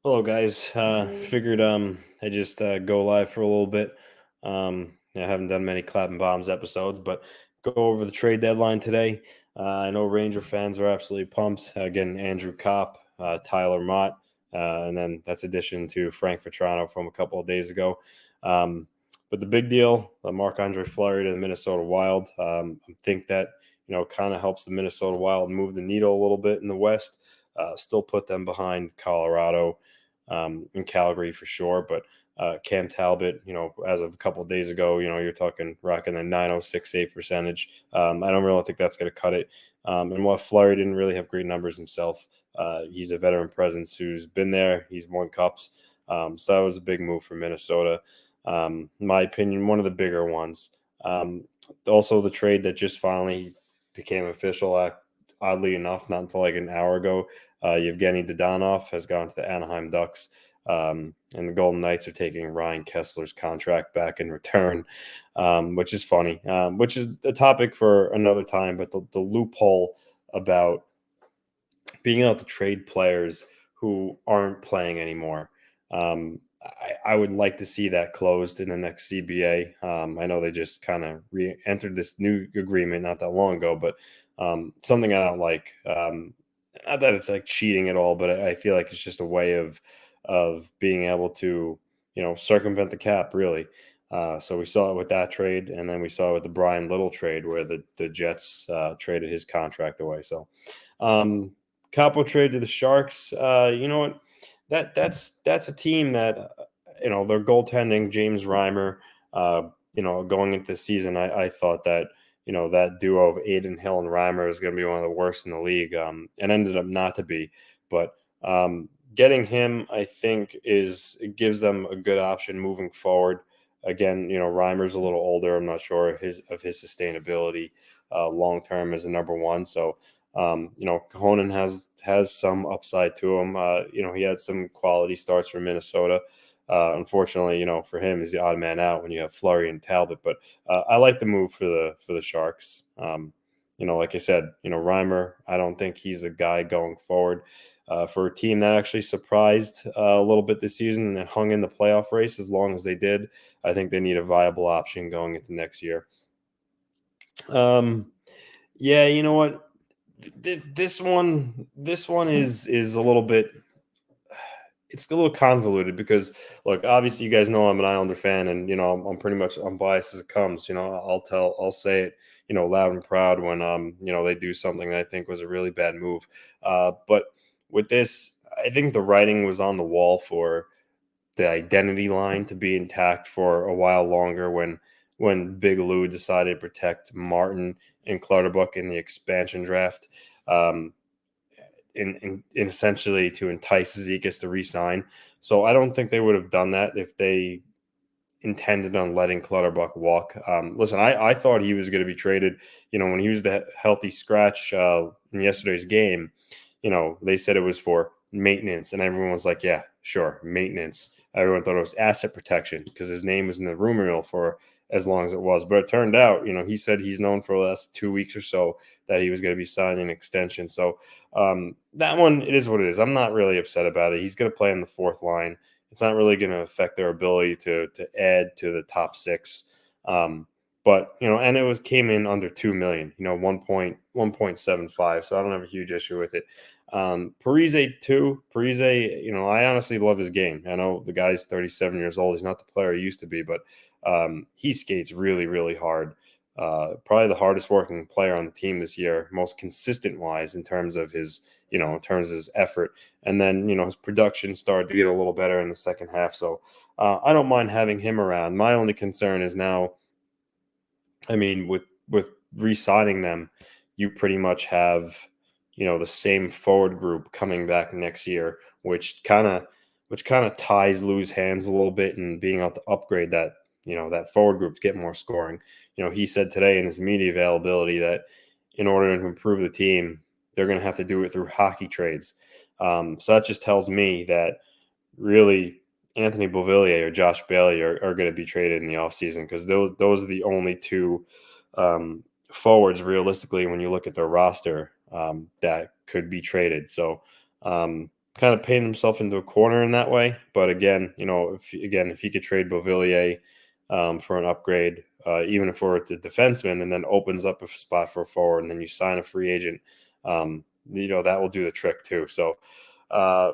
Hello, guys. Figured I just go live for a little bit. I haven't done many Clap and Bombs episodes, but go over the trade deadline today. I know Ranger fans are absolutely pumped. Again, Andrew Copp, Tyler Mott, and then that's addition to Frank Vetrano from a couple of days ago. Um, but the big deal, Marc Andre Fluery to the Minnesota Wild. I think that kind of helps the Minnesota Wild move the needle a little bit in the West. Still put them behind Colorado in Calgary for sure. But Cam Talbot, as of a couple of days ago, you're talking rocking the 906 save percentage. I don't really think that's going to cut it. And while Fleury didn't really have great numbers himself, he's a veteran presence who's been there. He's won cups. So that was a big move for Minnesota. In my opinion, one of the bigger ones. Also, the trade that just finally became official, oddly enough, not until like an hour ago, Yevgeny Dadonov has gone to the Anaheim Ducks, and the Golden Knights are taking Ryan Kessler's contract back in return, which is funny, which is a topic for another time. But the loophole about being able to trade players who aren't playing anymore. I would like to see that closed in the next CBA. I know they just kind of re-entered this new agreement not that long ago, but something I don't like. Not that it's like cheating at all, but I feel like it's just a way of being able to circumvent the cap, really. So we saw it with that trade, and then we saw it with the Brian Little trade, where the Jets traded his contract away. So Capo trade to the Sharks. You know what? That's a team that their goaltending, James Reimer. Going into the season, I thought that that duo of Aiden Hill and Reimer is going to be one of the worst in the league, and ended up not to be. But getting him, I think, it gives them a good option moving forward. Again, Reimer's a little older. I'm not sure of his sustainability long term as a number one. So Conan has some upside to him. He had some quality starts for Minnesota. Unfortunately, for him, he's the odd man out when you have Fleury and Talbot. But I like the move for the Sharks. Like I said, Reimer, I don't think he's the guy going forward. For a team that actually surprised a little bit this season and hung in the playoff race as long as they did, I think they need a viable option going into next year. Yeah, you know what? This one is a little bit, it's a little convoluted because look, obviously you guys know I'm an Islander fan, and I'm pretty much unbiased as it comes. I'll say it loud and proud when they do something that I think was a really bad move. But with this, I think the writing was on the wall for the identity line to be intact for a while longer when Big Lou decided to protect Martin and Clutterbuck in the expansion draft, in essentially to entice Zekas to re-sign. So I don't think they would have done that if they intended on letting Clutterbuck walk. Listen, I thought he was going to be traded. When he was the healthy scratch in yesterday's game, they said it was for maintenance, and everyone was like, yeah, sure, maintenance. Everyone thought it was asset protection because his name was in the rumor mill for as long as it was. But it turned out, he said he's known for the last 2 weeks or so that he was going to be signing an extension. So that one, it is what it is. I'm not really upset about it. He's going to play in the fourth line. It's not really going to affect their ability to add to the top six. But and it came in under 2 million, 1.75. So I don't have a huge issue with it. Parise too. Parise, I honestly love his game. I know the guy's 37 years old. He's not the player he used to be, but he skates really, really hard. Probably the hardest working player on the team this year, most consistent wise in terms of his, in terms of his effort. And then, his production started to get a little better in the second half. So I don't mind having him around. My only concern is now, with re-signing them, you pretty much have, the same forward group coming back next year, which kind of ties Lou's hands a little bit in being able to upgrade that, that forward group to get more scoring. He said today in his media availability that in order to improve the team, they're going to have to do it through hockey trades. So that just tells me that really Anthony Beauvillier or Josh Bailey are going to be traded in the offseason, because those are the only two forwards realistically when you look at their roster that could be traded. So kind of painted himself into a corner in that way. But again, if he could trade Beauvillier for an upgrade, even if it's a defenseman, and then opens up a spot for a forward, and then you sign a free agent, that will do the trick too. So uh,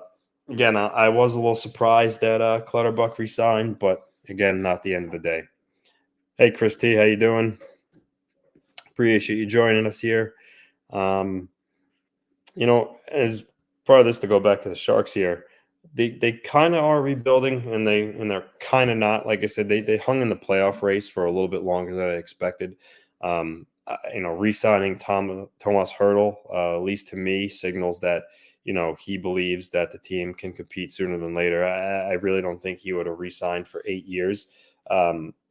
again, I was a little surprised that Clutterbuck resigned, but again, not the end of the day. Hey, Christy, how you doing? Appreciate you joining us here. Um, as part of this, to go back to the Sharks here, they kind of are rebuilding, and they're kind of not. Like I said, they hung in the playoff race for a little bit longer than I expected. Re-signing Thomas Hertl, at least to me, signals that he believes that the team can compete sooner than later. I really don't think he would have re-signed for 8 years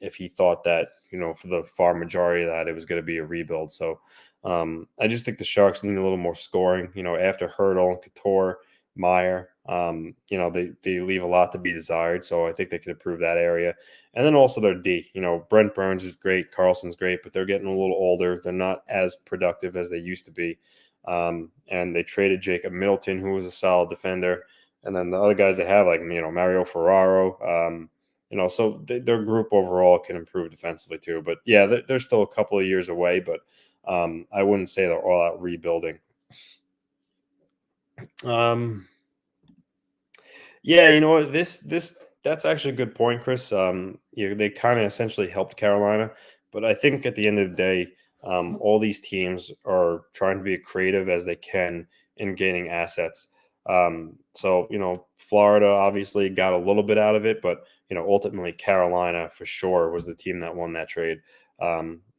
if he thought that for the far majority of that it was going to be a rebuild. So I just think the Sharks need a little more scoring. After Hertl and Couture, Meyer, they leave a lot to be desired. So I think they can improve that area. And then also their D. Brent Burns is great, Carlson's great, but they're getting a little older. They're not as productive as they used to be. And they traded Jacob Middleton, who was a solid defender. And then the other guys they have, like Mario Ferraro. So their group overall can improve defensively too. But yeah, they're still a couple of years away. But I wouldn't say they're all out rebuilding. Yeah, you know what? That's actually a good point, Chris. They kind of essentially helped Carolina, but I think at the end of the day, all these teams are trying to be as creative as they can in gaining assets. So Florida obviously got a little bit out of it, but ultimately Carolina for sure was the team that won that trade.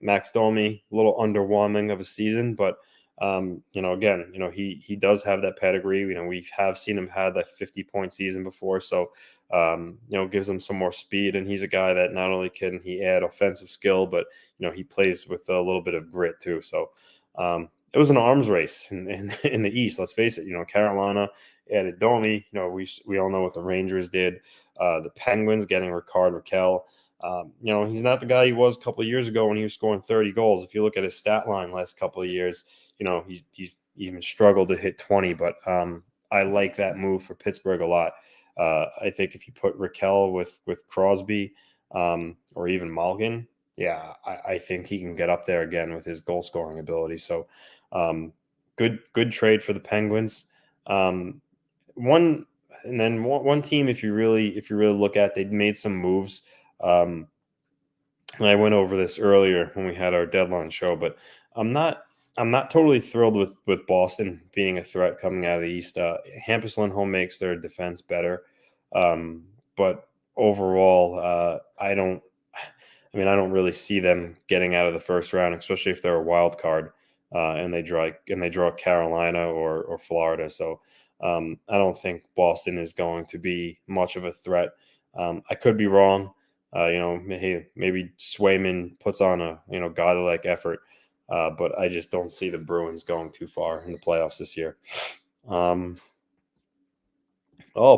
Max Domi, a little underwhelming of a season, but again, he does have that pedigree. We have seen him have that 50-point season before, so gives him some more speed. And he's a guy that not only can he add offensive skill, but he plays with a little bit of grit too. So it was an arms race in the East. Let's face it. Carolina added Domi. We all know what the Rangers did. The Penguins getting Ricard Raquel. He's not the guy he was a couple of years ago when he was scoring 30 goals. If you look at his stat line last couple of years, he even struggled to hit 20. But I like that move for Pittsburgh a lot. I think if you put Raquel with Crosby or even Malgin, yeah, I think he can get up there again with his goal scoring ability. So good trade for the Penguins. One team, if you really look at, they made some moves. And I went over this earlier when we had our deadline show, but I'm not totally thrilled with Boston being a threat coming out of the East. Hampus Lindholm makes their defense better, but overall, I don't really see them getting out of the first round, especially if they're a wild card and they draw Carolina or Florida. So I don't think Boston is going to be much of a threat. I could be wrong. Maybe Swayman puts on a godlike effort, but I just don't see the Bruins going too far in the playoffs this year.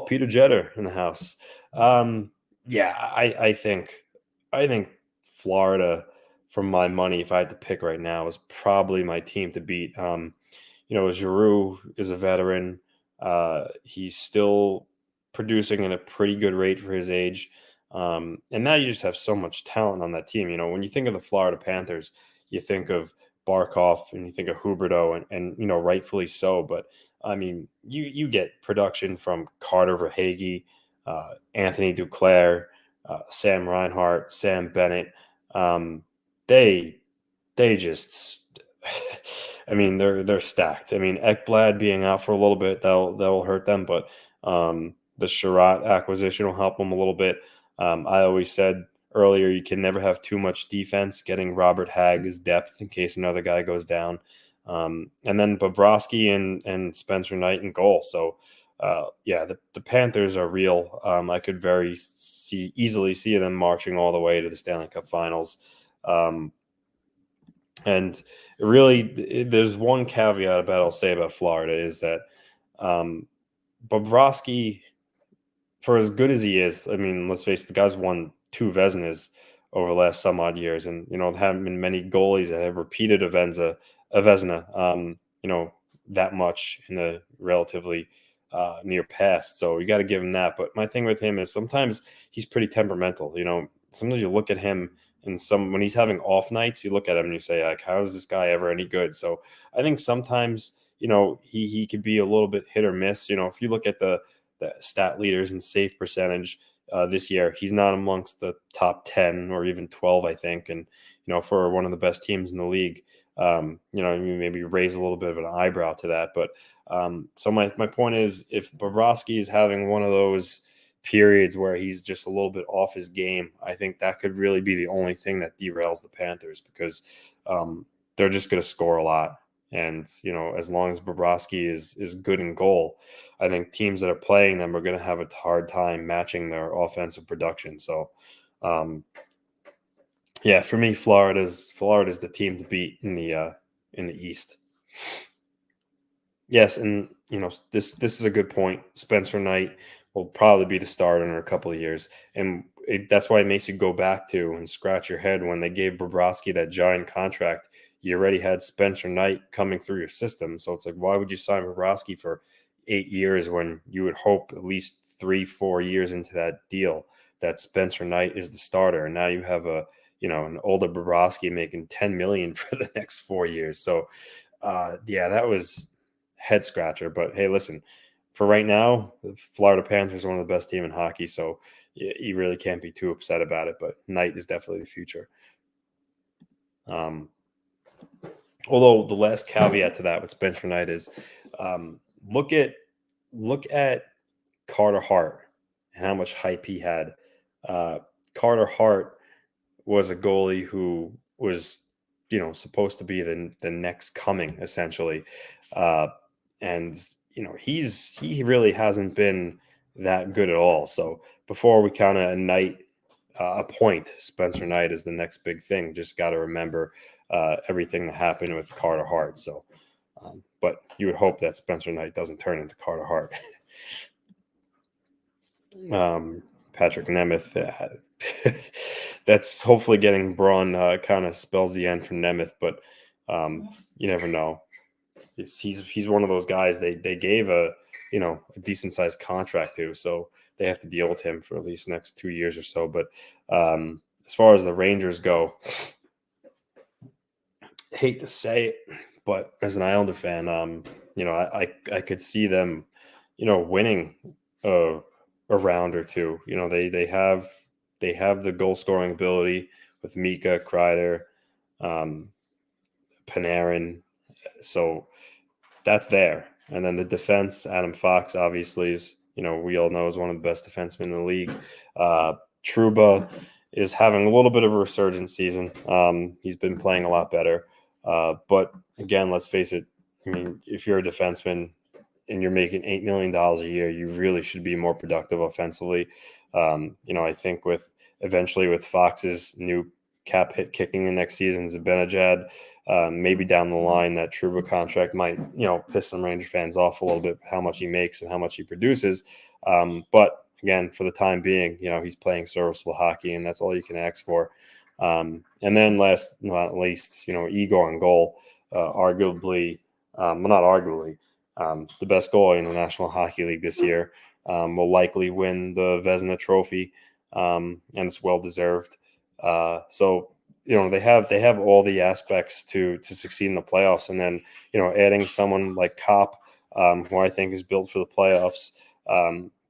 Peter Jeter in the house. Yeah, I think Florida, for my money, if I had to pick right now, is probably my team to beat. Giroux is a veteran. He's still producing at a pretty good rate for his age. And now you just have so much talent on that team. When you think of the Florida Panthers, you think of Barkov and you think of Huberdeau, and rightfully so. But I mean, you get production from Carter Verhaeghe, Anthony Duclair, Sam Reinhart, Sam Bennett. They just, I mean, they're stacked. I mean, Ekblad being out for a little bit, that'll hurt them, but the Sherratt acquisition will help them a little bit. I always said earlier, you can never have too much defense. Getting Robert Hagg is depth in case another guy goes down. And then Bobrovsky and Spencer Knight in goal. So, the Panthers are real. I could easily see them marching all the way to the Stanley Cup Finals. And really, there's one caveat I'll say about Florida is that Bobrovsky, for as good as he is, I mean, let's face it, the guy's won 2 Vezinas over the last some odd years, and there haven't been many goalies that have repeated a Vezina, that much in the relatively near past. So you got to give him that. But my thing with him is sometimes he's pretty temperamental. Sometimes you look at him and when he's having off nights, you look at him and you say, like, how is this guy ever any good? So I think sometimes, he could be a little bit hit or miss. If you look at the stat leaders in save percentage this year, he's not amongst the top 10 or even 12, I think. And, for one of the best teams in the league, maybe raise a little bit of an eyebrow to that. But so my point is, if Bobrovsky is having one of those periods where he's just a little bit off his game, I think that could really be the only thing that derails the Panthers, because they're just going to score a lot. And, as long as Bobrovsky is good in goal, I think teams that are playing them are going to have a hard time matching their offensive production. So, yeah, for me, Florida's the team to beat in the East. Yes, and this is a good point. Spencer Knight will probably be the starter in a couple of years, and that's why it makes you go back to and scratch your head when they gave Bobrovsky that giant contract. You already had Spencer Knight coming through your system, so it's like, why would you sign Bobrovsky for 8 years when you would hope at least 3-4 years into that deal that Spencer Knight is the starter, and now you have an older Bobrovsky making $10 million for the next 4 years. So, yeah, that was head scratcher. But hey, listen, for right now, the Florida Panthers are one of the best team in hockey, so you really can't be too upset about it. But Knight is definitely the future. Although the last caveat to that with Spencer Knight is, look at Carter Hart and how much hype he had. Carter Hart was a goalie who was, supposed to be the next coming, essentially. And, he really hasn't been that good at all. So before we kind of appoint Spencer Knight as the next big thing, just got to remember everything that happened with Carter Hart. So, but you would hope that Spencer Knight doesn't turn into Carter Hart. Patrick Nemeth, that's hopefully getting Braun kind of spells the end for Nemeth, but you never know. He's one of those guys they gave a decent sized contract to, so they have to deal with him for at least the next 2 years or so. But as far as the Rangers go, I hate to say it, but as an Islander fan, I could see them, winning a round or two. They have the goal scoring ability with Mika, Kreider, Panarin, so that's there. And then the defense, Adam Fox obviously is, we all know, is one of the best defensemen in the league. Trouba is having a little bit of a resurgence season. He's been playing a lot better. But again, let's face it. I mean, if you're a defenseman and you're making $8 million a year, you really should be more productive offensively. I think eventually with Fox's new cap hit kicking in next season, Zibanejad, maybe down the line that Trouba contract might, piss some Ranger fans off a little bit, how much he makes and how much he produces. But again, for the time being, he's playing serviceable hockey, and that's all you can ask for. And then last but not least, Igor in goal, arguably, well, not arguably, the best goalie in the National Hockey League this year, will likely win the Vezina Trophy, and it's well deserved. So they have all the aspects to succeed in the playoffs, and then adding someone like Copp, who I think is built for the playoffs.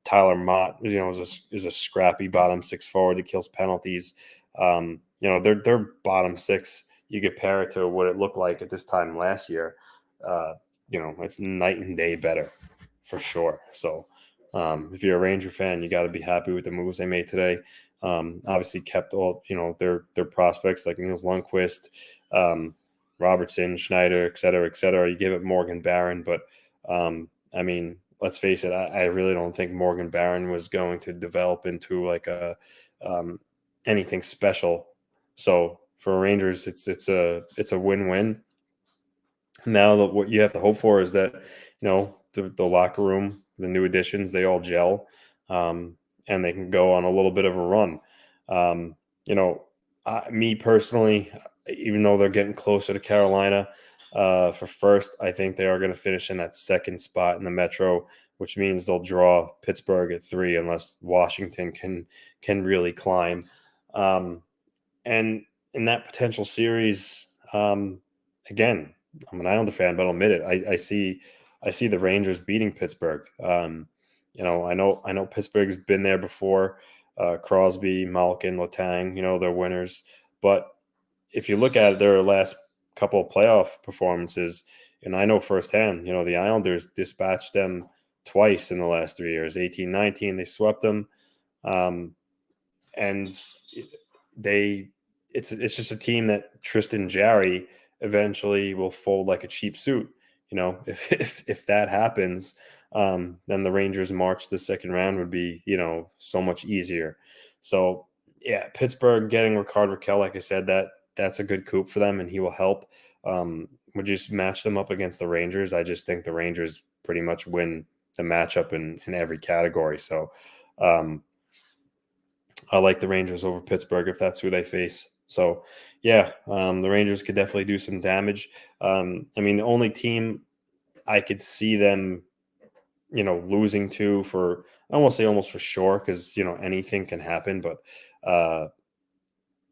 Tyler Mott, is a scrappy bottom six forward that kills penalties. Their bottom six, you compare it to what it looked like at this time last year. It's night and day better for sure. So if you're a Ranger fan, you got to be happy with the moves they made today. Obviously kept all, their prospects like Niels Lundqvist, Robertson, Schneider, et cetera, et cetera. You give it Morgan Barron, but let's face it, I really don't think Morgan Barron was going to develop into like anything special. So for Rangers, it's a win-win. Now what you have to hope for is that the locker room, the new additions, they all gel, and they can go on a little bit of a run. Me personally, even though they're getting closer to Carolina for first, I think they are going to finish in that second spot in the Metro. which means they'll draw Pittsburgh at 3 unless Washington can really climb. And in that potential series, again, I'm an Islander fan, but I'll admit it. I see the Rangers beating Pittsburgh. I know Pittsburgh's been there before. Crosby, Malkin, Letang, they're winners. But if you look at their last couple of playoff performances, and I know firsthand, the Islanders dispatched them twice in the last 3 years. 18-19, they swept them. And it's just a team that Tristan Jarry eventually will fold like a cheap suit. If that happens, then the Rangers' march to the second round would be, so much easier. So yeah, Pittsburgh getting Rickard Rakell, like I said, that's a good coup for them, and he will help. Would just match them up against the Rangers. I just think the Rangers pretty much win the matchup in every category. So I like the Rangers over Pittsburgh if that's who they face. So, yeah, the Rangers could definitely do some damage. The only team I could see them, losing to for, I won't say almost for sure because, anything can happen, but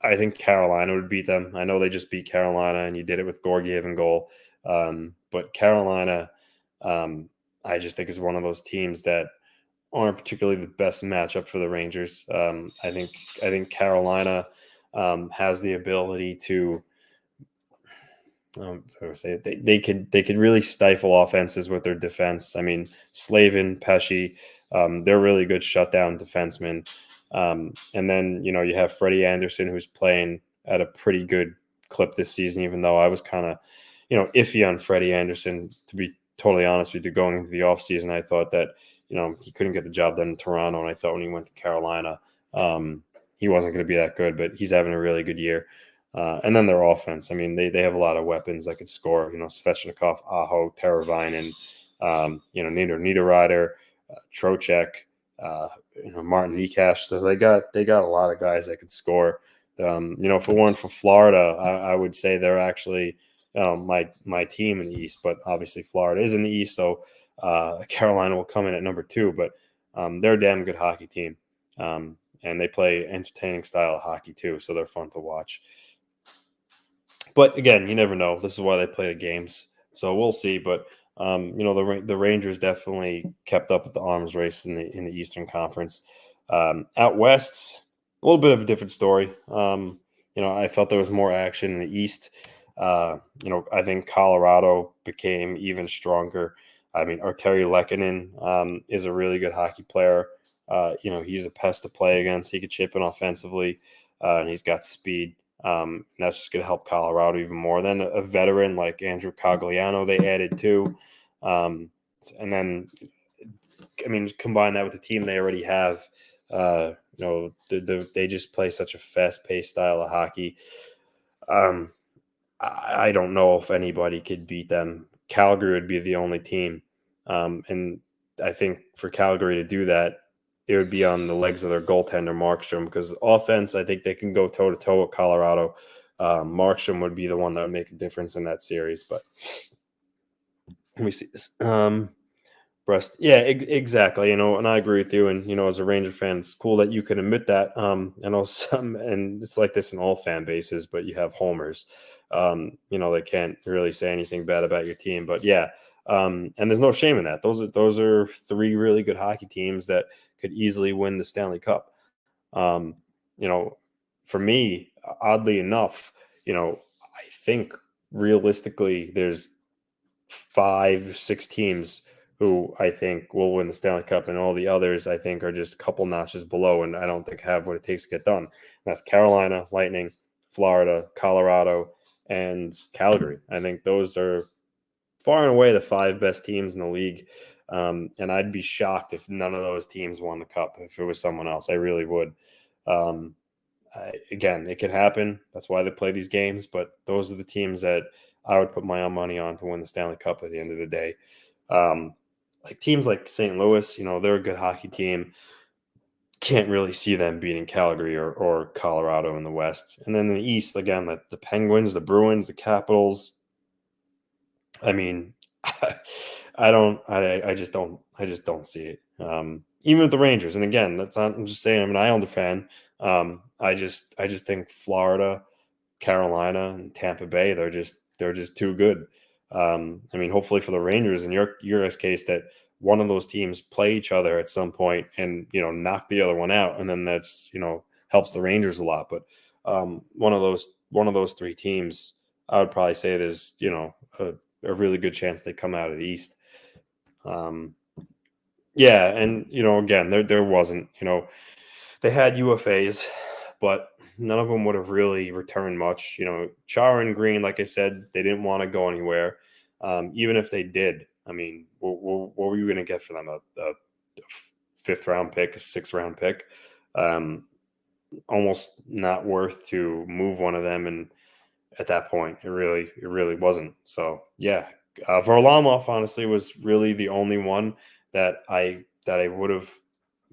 I think Carolina would beat them. I know they just beat Carolina and you did it with Georgiev and goal. But Carolina, I just think is one of those teams that aren't particularly the best matchup for the Rangers. I think Carolina has the ability to. They could really stifle offenses with their defense. I mean, Slavin, Pesci, they're really good shutdown defensemen. And then you have Freddie Anderson, who's playing at a pretty good clip this season. Even though I was kind of iffy on Freddie Anderson, to be totally honest with you, going into the offseason, I thought that he couldn't get the job done in Toronto, and I thought when he went to Carolina, he wasn't going to be that good. But he's having a really good year. And then their offense. I mean, they have a lot of weapons that could score. Svechnikov, Aho, Teravainen, Niederreiter, Trocheck, Martin Necas. So they got a lot of guys that could score. If it weren't for Florida, I would say they're actually my team in the East. But obviously, Florida is in the East, so Carolina will come in at number 2. But they're a damn good hockey team, and they play entertaining style of hockey too. So they're fun to watch. But again, you never know. This is why they play the games. So we'll see. But the Rangers definitely kept up with the arms race in the Eastern Conference. Out west, a little bit of a different story. I felt there was more action in the East. I think Colorado became even stronger. I mean, Arturi Lehkonen is a really good hockey player. He's a pest to play against. He could chip in offensively, and he's got speed. And that's just going to help Colorado even more. Then a veteran like Andrew Cogliano they added too. And then, combine that with the team they already have. They just play such a fast-paced style of hockey. I don't know if anybody could beat them. Calgary would be the only team. And I think for Calgary to do that, it would be on the legs of their goaltender, Markstrom, because offense, I think they can go toe-to-toe with Colorado. Markstrom would be the one that would make a difference in that series. But let me see this. Yeah, exactly. And I agree with you. And, as a Ranger fan, it's cool that you can admit that. And it's like this in all fan bases, but you have homers. They can't really say anything bad about your team. But yeah, and there's no shame in that. Those are 3 really good hockey teams that could easily win the Stanley Cup. For me, oddly enough, I think realistically there's 5, 6 teams who I think will win the Stanley Cup, and all the others I think are just a couple notches below, and I don't think have what it takes to get done. And that's Carolina, Lightning, Florida, Colorado, and Calgary. I think those are far and away the 5 best teams in the league. And I'd be shocked if none of those teams won the cup. If it was someone else, I really would. Again, it could happen. That's why they play these games. But those are the teams that I would put my own money on to win the Stanley Cup at the end of the day. Like teams like St. Louis, they're a good hockey team. Can't really see them beating Calgary or Colorado in the West. And then in the East, again, like the Penguins, the Bruins, the Capitals. I mean, I just don't see it. Even with the Rangers, and again, that's not. I'm just saying I'm an Islander fan. I just think Florida, Carolina, and Tampa Bay, they're just too good. I mean, hopefully for the Rangers in your guys' case, that one of those teams play each other at some point and knock the other one out, and then that's helps the Rangers a lot. But one of those three teams, I would probably say there's a really good chance they come out of the East. Yeah, and again, there wasn't they had UFAs, but none of them would have really returned much. Chara and Green, like I said, they didn't want to go anywhere. Even if they did, I mean, what were you going to get for them? A fifth round pick, a sixth round pick? Almost not worth to move one of them. And at that point, it really wasn't. So yeah, Varlamov honestly was really the only one that I would have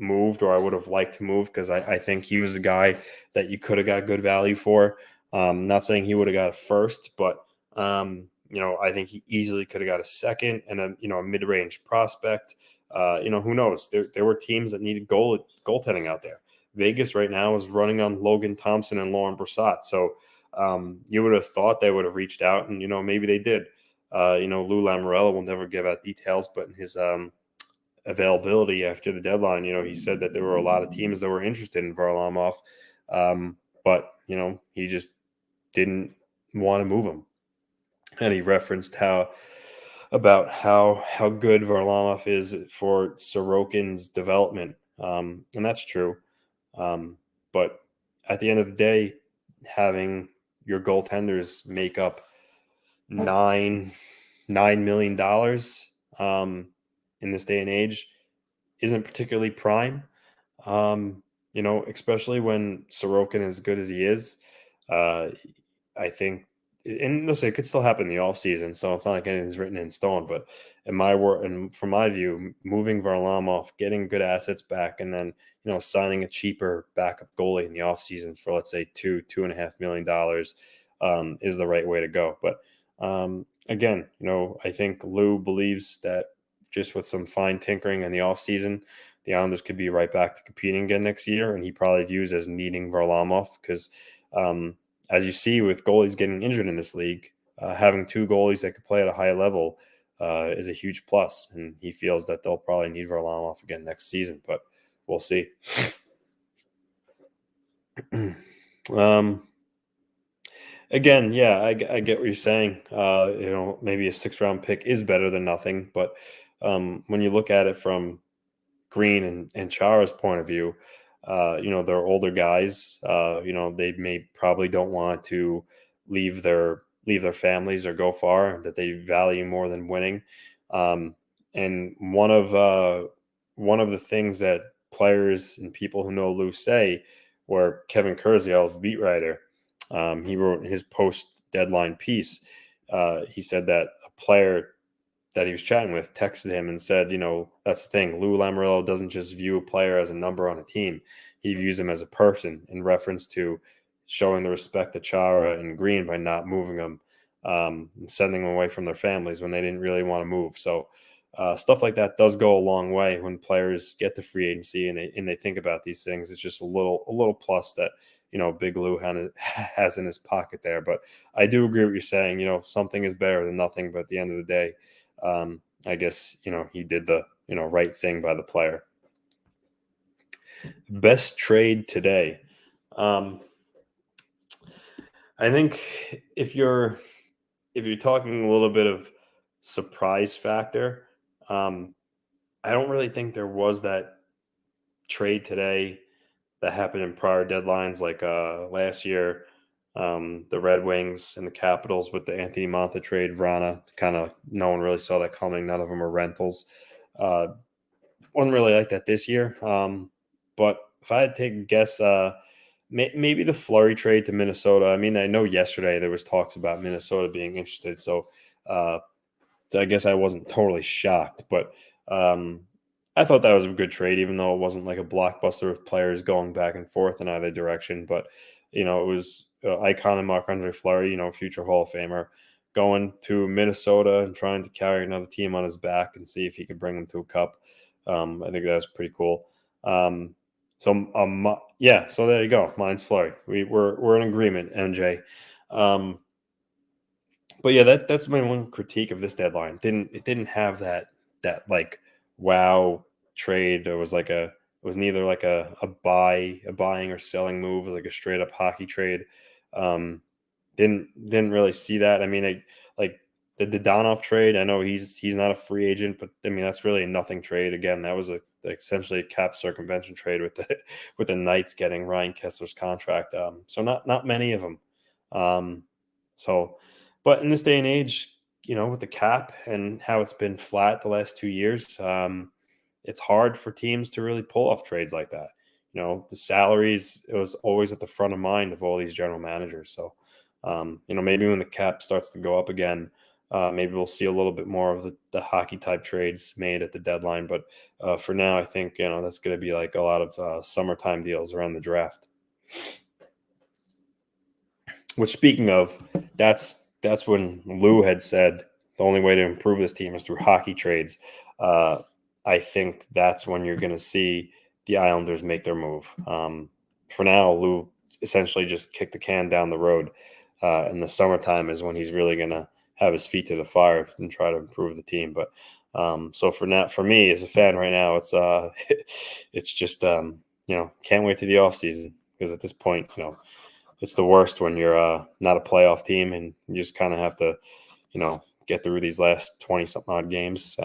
moved or I would have liked to move because I think he was a guy that you could have got good value for. Not saying he would have got a first, but I think he easily could have got a second and a mid range prospect. Who knows? There were teams that needed goaltending out there. Vegas right now is running on Logan Thompson and Lauren Brissett. So you would have thought they would have reached out, and maybe they did. Lou Lamoriello will never give out details, but in his availability after the deadline, he said that there were a lot of teams that were interested in Varlamov, but he just didn't want to move him. And he referenced how good Varlamov is for Sorokin's development, and that's true. But at the end of the day, having your goaltenders make up $9 million in this day and age isn't particularly prime. Especially when Sorokin is as good as he is. I think, and listen, it could still happen in the offseason, so it's not like anything's written in stone. But in my word, and from my view, moving Varlamov, getting good assets back, and then signing a cheaper backup goalie in the offseason for let's say $2.5 million is the right way to go. But again, I think Lou believes that just with some fine tinkering in the offseason, the Islanders could be right back to competing again next year, and he probably views as needing Varlamov because, as you see with goalies getting injured in this league, having two goalies that could play at a high level is a huge plus, and he feels that they'll probably need Varlamov again next season, but we'll see. Again, yeah, I get what you're saying. Maybe a 6th-round pick is better than nothing, but when you look at it from Green and Chara's point of view, they're older guys. They probably don't want to leave their families or go far that they value more than winning. And one of the things that players and people who know Lou say, where Kevin Kurziel's beat writer, he wrote in his post deadline piece. He said that a player that he was chatting with texted him and said, that's the thing. Lou Lamoriello doesn't just view a player as a number on a team. He views him as a person, in reference to showing the respect to Chara and Green by not moving them and sending them away from their families when they didn't really want to move. So stuff like that does go a long way when players get to free agency and they think about these things. It's just a little plus that Big Lou has in his pocket there. But I do agree with what you're saying. Something is better than nothing. But at the end of the day, I guess he did the right thing by the player. Best trade today. I think if you're talking a little bit of surprise factor, I don't really think there was that trade today that happened in prior deadlines, like last year, the Red Wings and the Capitals with the Anthony Mantha trade. Vrana, kind of no one really saw that coming. None of them are rentals. Wasn't really like that this year. But if I had to take a guess, maybe the Fleury trade to Minnesota. I mean, I know yesterday there was talks about Minnesota being interested, so I guess I wasn't totally shocked, but I thought that was a good trade, even though it wasn't like a blockbuster of players going back and forth in either direction. But it was icon and Marc Andre Fluery, future Hall of Famer. going to Minnesota and trying to carry another team on his back and see if he could bring them to a cup. I think that's pretty cool. So there you go. Mine's Fleury. We're in agreement, MJ. But yeah, that's my one critique of this deadline. It didn't have that like wow trade. It was neither like a buying or selling move. It was like a straight up hockey trade. Didn't really see that. I mean, like the Dodonov trade. I know he's not a free agent, but I mean that's really a nothing trade. Again, that was essentially a cap circumvention trade with the Knights getting Ryan Kessler's contract. So not many of them. But in this day and age, with the cap and how it's been flat the last 2 years, it's hard for teams to really pull off trades like that. The salaries, it was always at the front of mind of all these general managers. So, maybe when the cap starts to go up again, maybe we'll see a little bit more of the hockey type trades made at the deadline. But for now, I think, that's going to be like a lot of summertime deals around the draft. Which, speaking of, that's when Lou had said the only way to improve this team is through hockey trades. I think that's when you're going to see the Islanders make their move. For now, Lou essentially just kicked the can down the road. In the summertime is when he's really going to have his feet to the fire and try to improve the team. But so for me as a fan right now, it's it's just can't wait to the off season, because at this point, it's the worst when you're not a playoff team and you just kind of have to, get through these last 20-something odd games.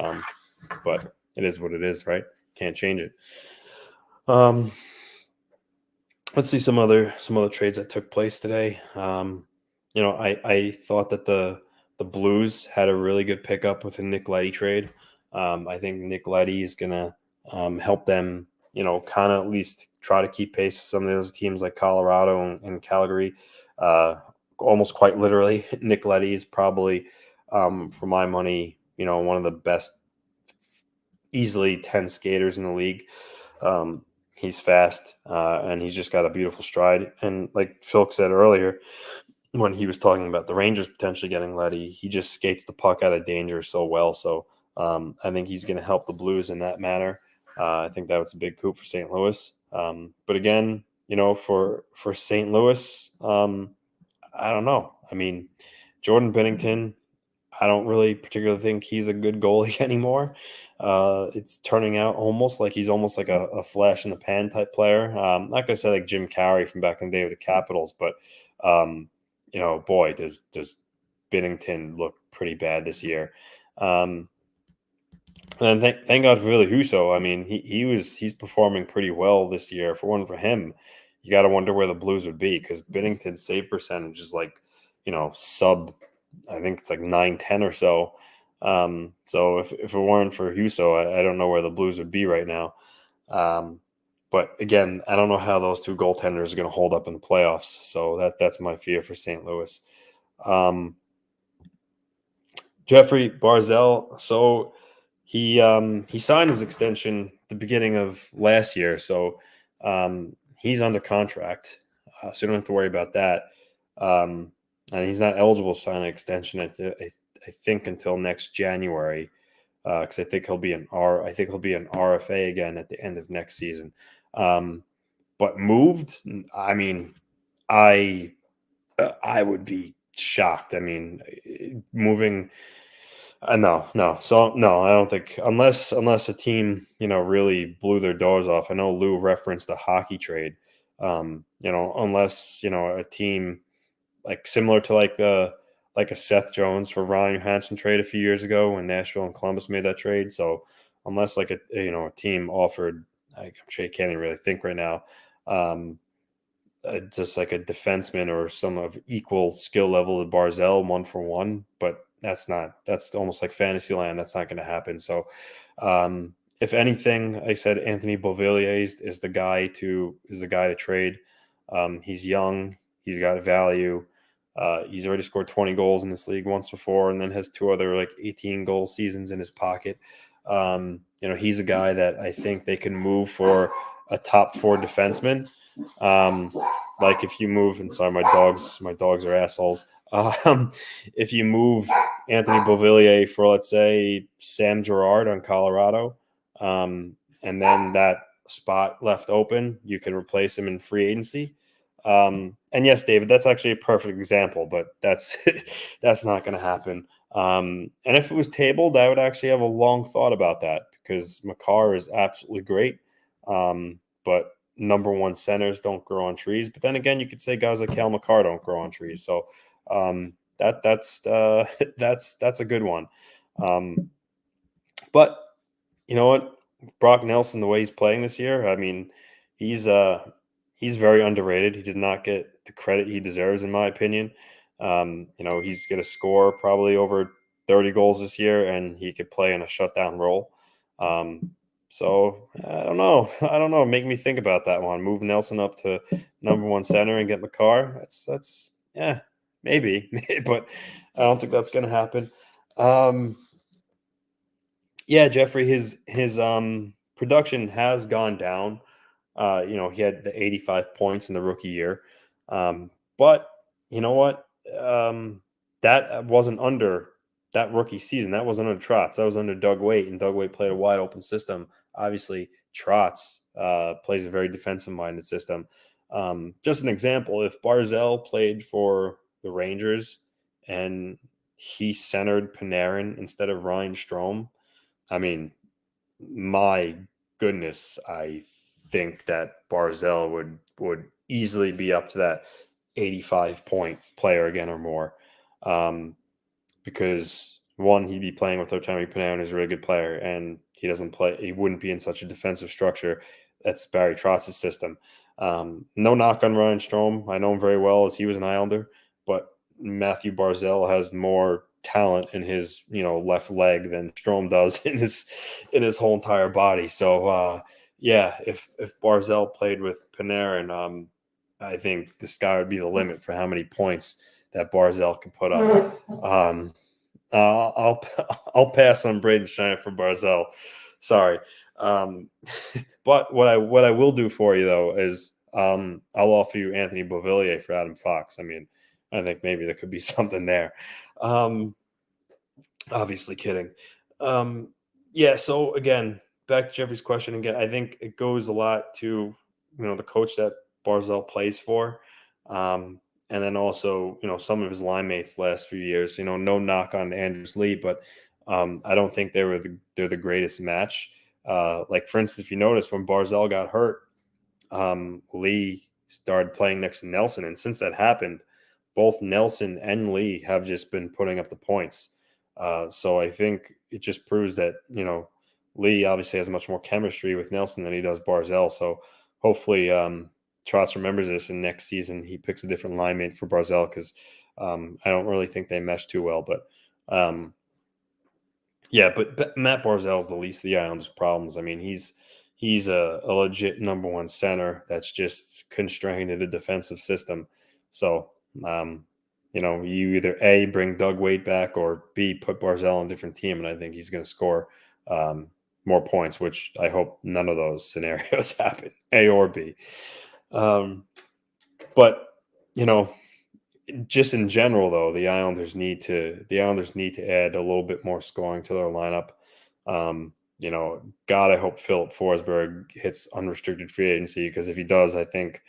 But it is what it is, right? Can't change it. Let's see some other trades that took place today. I thought that the Blues had a really good pickup with the Nick Leddy trade. I think Nick Leddy is going to help them, kind of at least try to keep pace with some of those teams like Colorado and Calgary. Almost quite literally, Nick Leddy is probably, for my money, one of the best, easily 10 skaters in the league. He's fast, and he's just got a beautiful stride. And like Phil said earlier, when he was talking about the Rangers potentially getting Leddy, he just skates the puck out of danger so well. So I think he's going to help the Blues in that manner. I think that was a big coup for St. Louis. But again, for St. Louis, I don't know. I mean, Jordan Binnington, I don't really particularly think he's a good goalie anymore. It's turning out almost like he's almost like a flash in the pan type player. Not going to say like Jim Carrey from back in the day with the Capitals, but boy, does Binnington look pretty bad this year. And thank God for Ville Husso. I mean, he's performing pretty well this year. If it weren't for him, you got to wonder where the Blues would be, because Binnington's save percentage is like, sub, I think it's like 9-10 or so. So if it weren't for Husso, I don't know where the Blues would be right now. But again, I don't know how those two goaltenders are going to hold up in the playoffs. So that's my fear for St. Louis. Jeffrey Barzal. So he signed his extension at the beginning of last year. So he's under contract. So you don't have to worry about that. And he's not eligible to sign an extension, I think, until next January, because I think he'll be an RFA again at the end of next season. But moved, I mean, I would be shocked. I mean, moving, no. So no, I don't think, unless a team really blew their doors off. I know Lou referenced the hockey trade. Unless a team like similar to like a Seth Jones for Ryan Johansson trade a few years ago when Nashville and Columbus made that trade. So unless like a team offered, I'm sure you can't even really think right now, just like a defenseman or some of equal skill level to Barzal 1-for-1, but that's almost like fantasy land. That's not going to happen. So if anything, I said Anthony Beauvillier is the guy to trade. He's young. He's got value. He's already scored 20 goals in this league once before, and then has two other like 18-goal seasons in his pocket. He's a guy that I think they can move for a top 4 defenseman. Like if you move, and sorry, my dogs are assholes. If you move Anthony Beauvillier for, let's say, Sam Girard on Colorado, and then that spot left open, you can replace him in free agency. And yes, David, that's actually a perfect example, but that's that's not going to happen. And if it was tabled, I would actually have a long thought about that because Makar is absolutely great. But number one centers don't grow on trees. But then again, you could say guys like Cal Makar don't grow on trees. So that's that's a good one. But you know what, Brock Nelson, the way he's playing this year, I mean, he's very underrated. He does not get the credit he deserves, in my opinion. He's going to score probably over 30 goals this year, and he could play in a shutdown role. So I don't know. I don't know. Make me think about that one. Move Nelson up to number one center and get Makar. That's yeah, maybe, but I don't think that's going to happen. Yeah, Jeffrey, his production has gone down. He had the 85 points in the rookie year. But you know what? That wasn't under that rookie season. That wasn't under Trotz. That was under Doug Weight, and Doug Weight played a wide open system. Obviously, Trotz plays a very defensive minded system. Just an example, if Barzal played for the Rangers and he centered Panarin instead of Ryan Strome, I mean, my goodness, I think that Barzal would easily be up to that 85-point player again or more. Because one, he'd be playing with Artemi Panarin, who's a really good player, and he wouldn't be in such a defensive structure. That's Barry Trotz's system. No knock on Ryan Strome. I know him very well as he was an Islander, but Matthew Barzal has more talent in his left leg than Strome does in his whole entire body. So yeah, if Barzal played with Panarin, I think the sky would be the limit for how many points that Barzal could put up. I'll I'll pass on Braden Schneider for Barzal. Sorry. But what I will do for you though is I'll offer you Anthony Beauvillier for Adam Fox. I mean, I think maybe there could be something there. Obviously kidding. Yeah, so again, back to Jeffrey's question again, I think it goes a lot to the coach that Barzal plays for. And then also, some of his line mates last few years, no knock on Andrews Lee, but I don't think they're the greatest match. Like for instance, if you notice when Barzal got hurt, Lee started playing next to Nelson. And since that happened, both Nelson and Lee have just been putting up the points. So I think it just proves that, Lee obviously has much more chemistry with Nelson than he does Barzal. So hopefully Trotz remembers this and next season he picks a different line mate for Barzal because I don't really think they mesh too well. But yeah, but Matt Barzal is the least of the Islanders' problems. I mean, he's a legit number one center that's just constrained in a defensive system. So, you either A, bring Doug Weight back, or B, put Barzal on a different team, and I think he's going to score more points, which I hope none of those scenarios happen, A or B. But, just in general, though, the Islanders need to add a little bit more scoring to their lineup. God, I hope Philip Forsberg hits unrestricted free agency because if he does, I think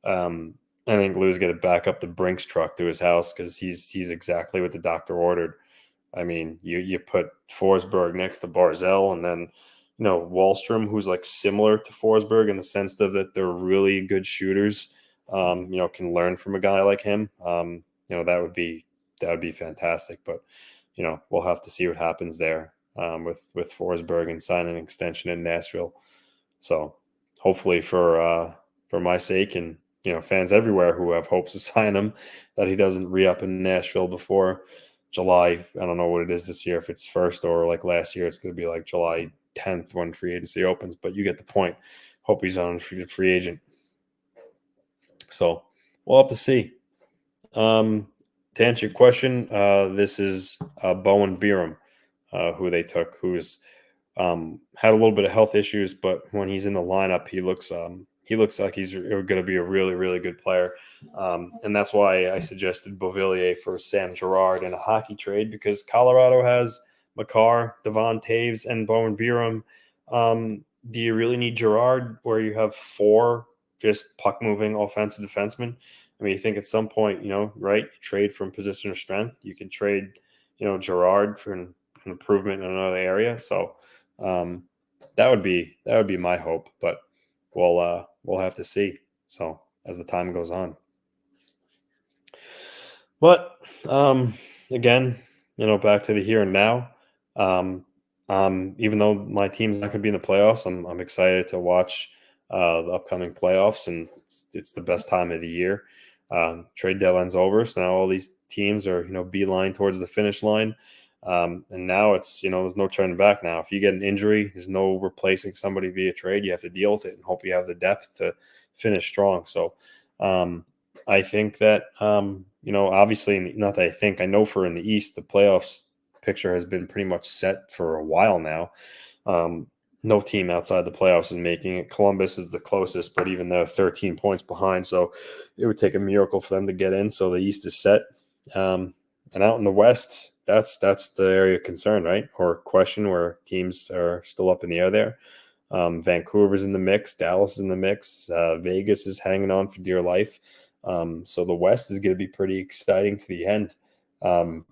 Lou's going to back up the Brinks truck to his house because he's exactly what the doctor ordered. I mean, you put Forsberg next to Barzal, and then Wahlstrom, who's like similar to Forsberg in the sense that they're really good shooters. Can learn from a guy like him. That would be fantastic. But we'll have to see what happens there with Forsberg and sign an extension in Nashville. So hopefully for my sake and fans everywhere who have hopes to sign him, that he doesn't re-up in Nashville before July. I don't know what it is this year, if it's first or like last year, it's going to be like July 10th when free agency opens. But you get the point. Hope he's on a free agent. So we'll have to see. To answer your question, this is Bowen Byram, who they took, who's had a little bit of health issues, but when he's in the lineup, he looks he looks like he's going to be a really, really good player. And that's why I suggested Beauvillier for Sam Girard in a hockey trade, because Colorado has Makar, Devon Taves, and Bowen Byram. Do you really need Girard where you have 4 just puck-moving offensive defensemen? I mean, you think at some point, right, you trade from position of strength. You can trade, Girard for an improvement in another area. So that would be my hope, but we'll have to see. So as the time goes on, but again, back to the here and now. Even though my team's not going to be in the playoffs, I'm excited to watch the upcoming playoffs, and it's the best time of the year. Trade deadline's over, so now all these teams are beeline towards the finish line. And now it's there's no turning back now. If you get an injury, there's no replacing somebody via trade. You have to deal with it and hope you have the depth to finish strong. So I think that obviously, not that I know for in the East, the playoffs picture has been pretty much set for a while now. No team outside the playoffs is making it. Columbus is the closest, but even they're 13 points behind, so it would take a miracle for them to get in. So the East is set. And out in the West, that's the area of concern, right? Or question where teams are still up in the air there. Vancouver's in the mix. Dallas is in the mix. Vegas is hanging on for dear life. So the West is going to be pretty exciting to the end. And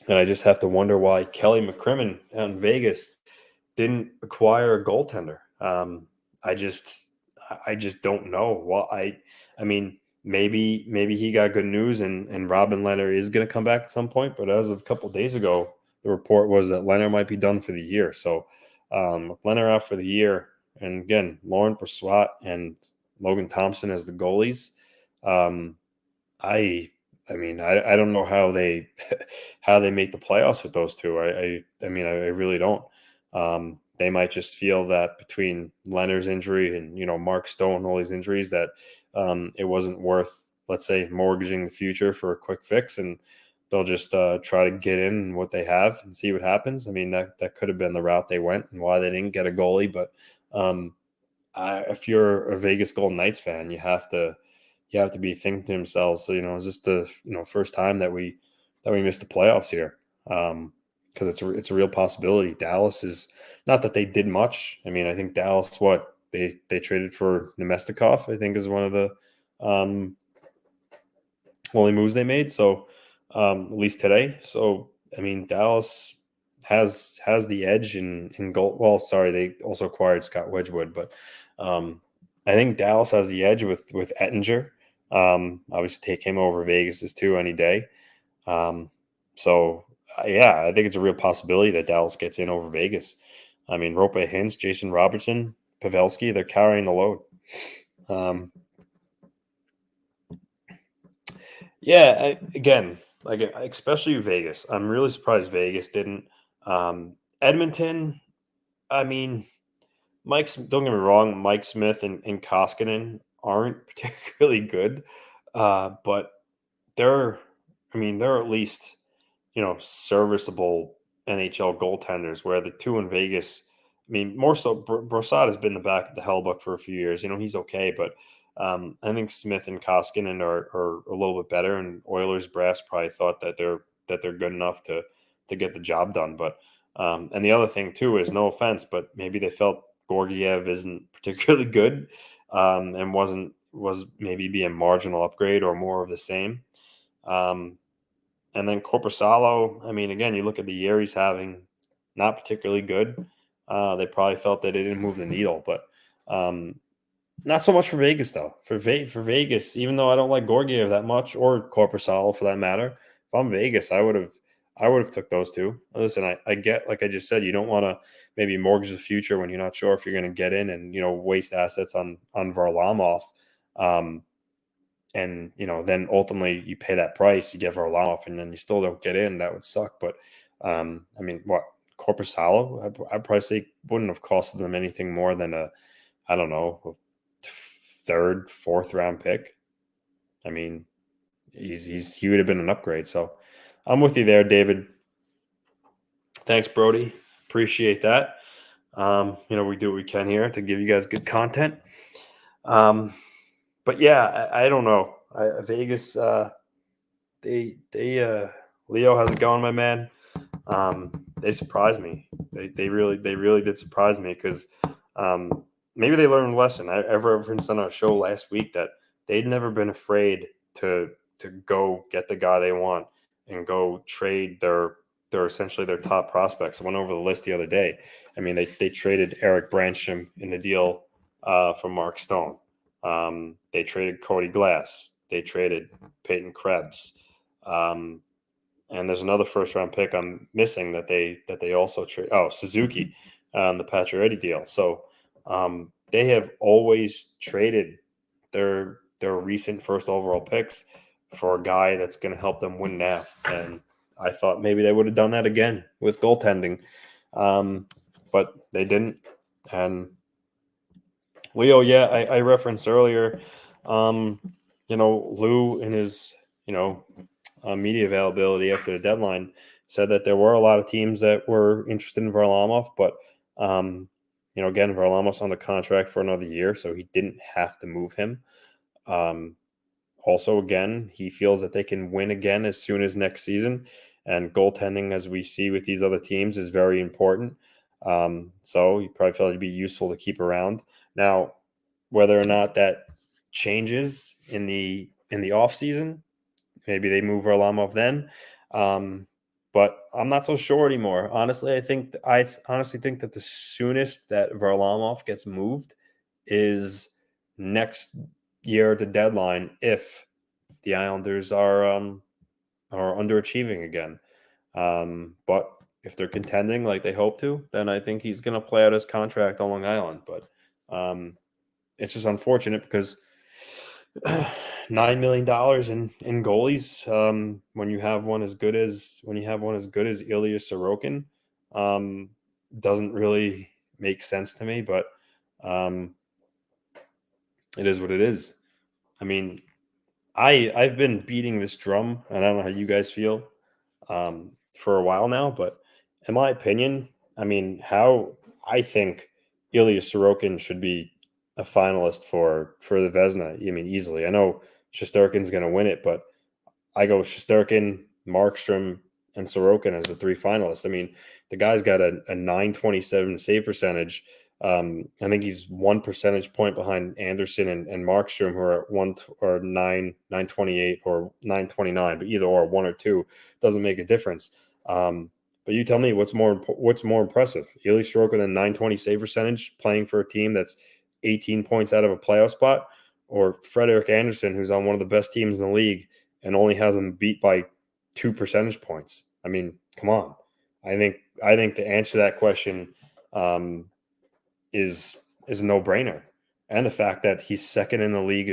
I just have to wonder why Kelly McCrimmon out in Vegas didn't acquire a goaltender. I just don't know. Well, I mean, maybe he got good news and Robin Lehner is going to come back at some point. But as of a couple of days ago, the report was that Lehner might be done for the year. So Lehner out for the year, and again, Laurent Brossoit and Logan Thompson as the goalies. I mean, I don't know how they make the playoffs with those two. I mean, I really don't. They might just feel that between Leonard's injury and Mark Stone, all these injuries, that it wasn't worth, let's say, mortgaging the future for a quick fix, and they'll just try to get in what they have and see what happens. I mean, that could have been the route they went and why they didn't get a goalie. But if you're a Vegas Golden Knights fan, you have to be thinking to themselves, so, is this the first time that we missed the playoffs here? Because it's a real possibility. Dallas is, not that they did much. I mean, I think Dallas, they traded for Nemestikov, I think, is one of the only moves they made. So at least today. So I mean, Dallas has the edge in goal. Well, sorry, they also acquired Scott Wedgwood, but I think Dallas has the edge with Ettinger. Obviously, take him over Vegas too any day. So yeah, I think it's a real possibility that Dallas gets in over Vegas. I mean, Rope Hintz, Jason Robertson, Pavelski, they're carrying the load. Yeah, again, like especially Vegas. I'm really surprised Vegas didn't. Edmonton, I mean, don't get me wrong, Mike Smith and Koskinen aren't particularly good, but they're at least serviceable NHL goaltenders. Where the two in Vegas, I mean, more so, Brassard has been the back of the hellbook for a few years. He's okay, but I think Smith and Koskinen are a little bit better, and Oilers brass probably thought that they're good enough to get the job done. But and the other thing too is, no offense, but maybe they felt Gorgiev isn't particularly good, and was maybe be a marginal upgrade or more of the same. And then Corpusalo, I mean, again, you look at the year he's having, not particularly good. They probably felt that it didn't move the needle, but not so much for Vegas though. For Vegas, even though I don't like Gorgiev that much, or Corpusalo for that matter, if I'm Vegas, I would have took those two. Listen, I get, like I just said, you don't want to maybe mortgage the future when you're not sure if you're going to get in and waste assets on Varlamov. And then ultimately you pay that price, you get Varlamov, and then you still don't get in. That would suck. But I mean, what Corpusalo, I'd probably say wouldn't have costed them anything more than a third, fourth round pick. I mean, he would have been an upgrade. So I'm with you there, David. Thanks, Brody. Appreciate that. We do what we can here to give you guys good content. But yeah, I don't know. Vegas, they Leo, how's it going, my man? They surprised me. They really did surprise me because maybe they learned a lesson. I referenced on our show last week that they'd never been afraid to go get the guy they want and go trade their essentially their top prospects. I went over the list the other day. I mean, they traded Eric Branstrom in the deal for Mark Stone. They traded Cody Glass. They traded Peyton Krebs. And there's another first round pick I'm missing that they also trade. Oh, Suzuki, the Pacioretty deal. So they have always traded their recent first overall picks for a guy that's going to help them win now. And I thought maybe they would have done that again with goaltending, but they didn't. And Leo, yeah, I referenced earlier. Lou in his media availability after the deadline said that there were a lot of teams that were interested in Varlamov, but again, Varlamov's on the contract for another year, so he didn't have to move him. Also, again, he feels that they can win again as soon as next season, and goaltending, as we see with these other teams, is very important. So he probably felt it'd be useful to keep around. Now, whether or not that changes in the off season, maybe they move Varlamov then. But I'm not so sure anymore. Honestly, I honestly think that the soonest that Varlamov gets moved is next year at the deadline if the Islanders are underachieving again. But if they're contending like they hope to, then I think he's going to play out his contract on Long Island. But it's just unfortunate because $9 million in goalies. When you have one as good as Ilya Sorokin, doesn't really make sense to me. But it is what it is. I mean, I've been beating this drum, and I don't know how you guys feel, for a while now. But in my opinion, I mean, how I think Ilya Sorokin should be a finalist for the Vezina. I mean, easily. I know Shesterkin's going to win it, but I go Shesterkin, Markstrom, and Sorokin as the three finalists. I mean, the guy's got a 927 save percentage. I think he's 1 percentage point behind Anderson and Markstrom, who are at 928 or 929, but either or one or two doesn't make a difference. But you tell me what's more impressive: Ilya Sorokin than 920 save percentage, playing for a team that's 18 points out of a playoff spot, or Frederik Andersen, who's on one of the best teams in the league and only has them beat by 2 percentage points. I mean, come on. I think the answer to that question is a no-brainer. And the fact that he's second in the league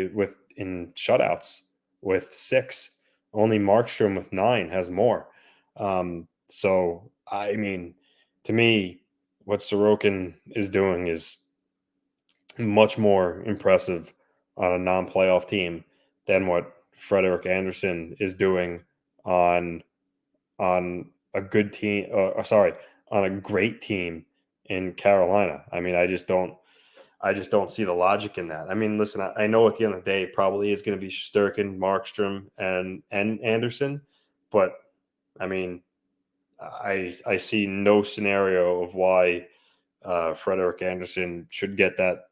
in shutouts with 6. Only Markstrom with 9 has more. So I mean, to me, what Sorokin is doing is much more impressive on a non-playoff team than what Frederik Andersen is doing on a good team. On a great team in Carolina. I mean, I just don't see the logic in that. I mean, listen, I know at the end of the day, it probably is going to be Shesterkin, Markstrom, and Anderson, but I mean, I see no scenario of why Frederik Andersen should get that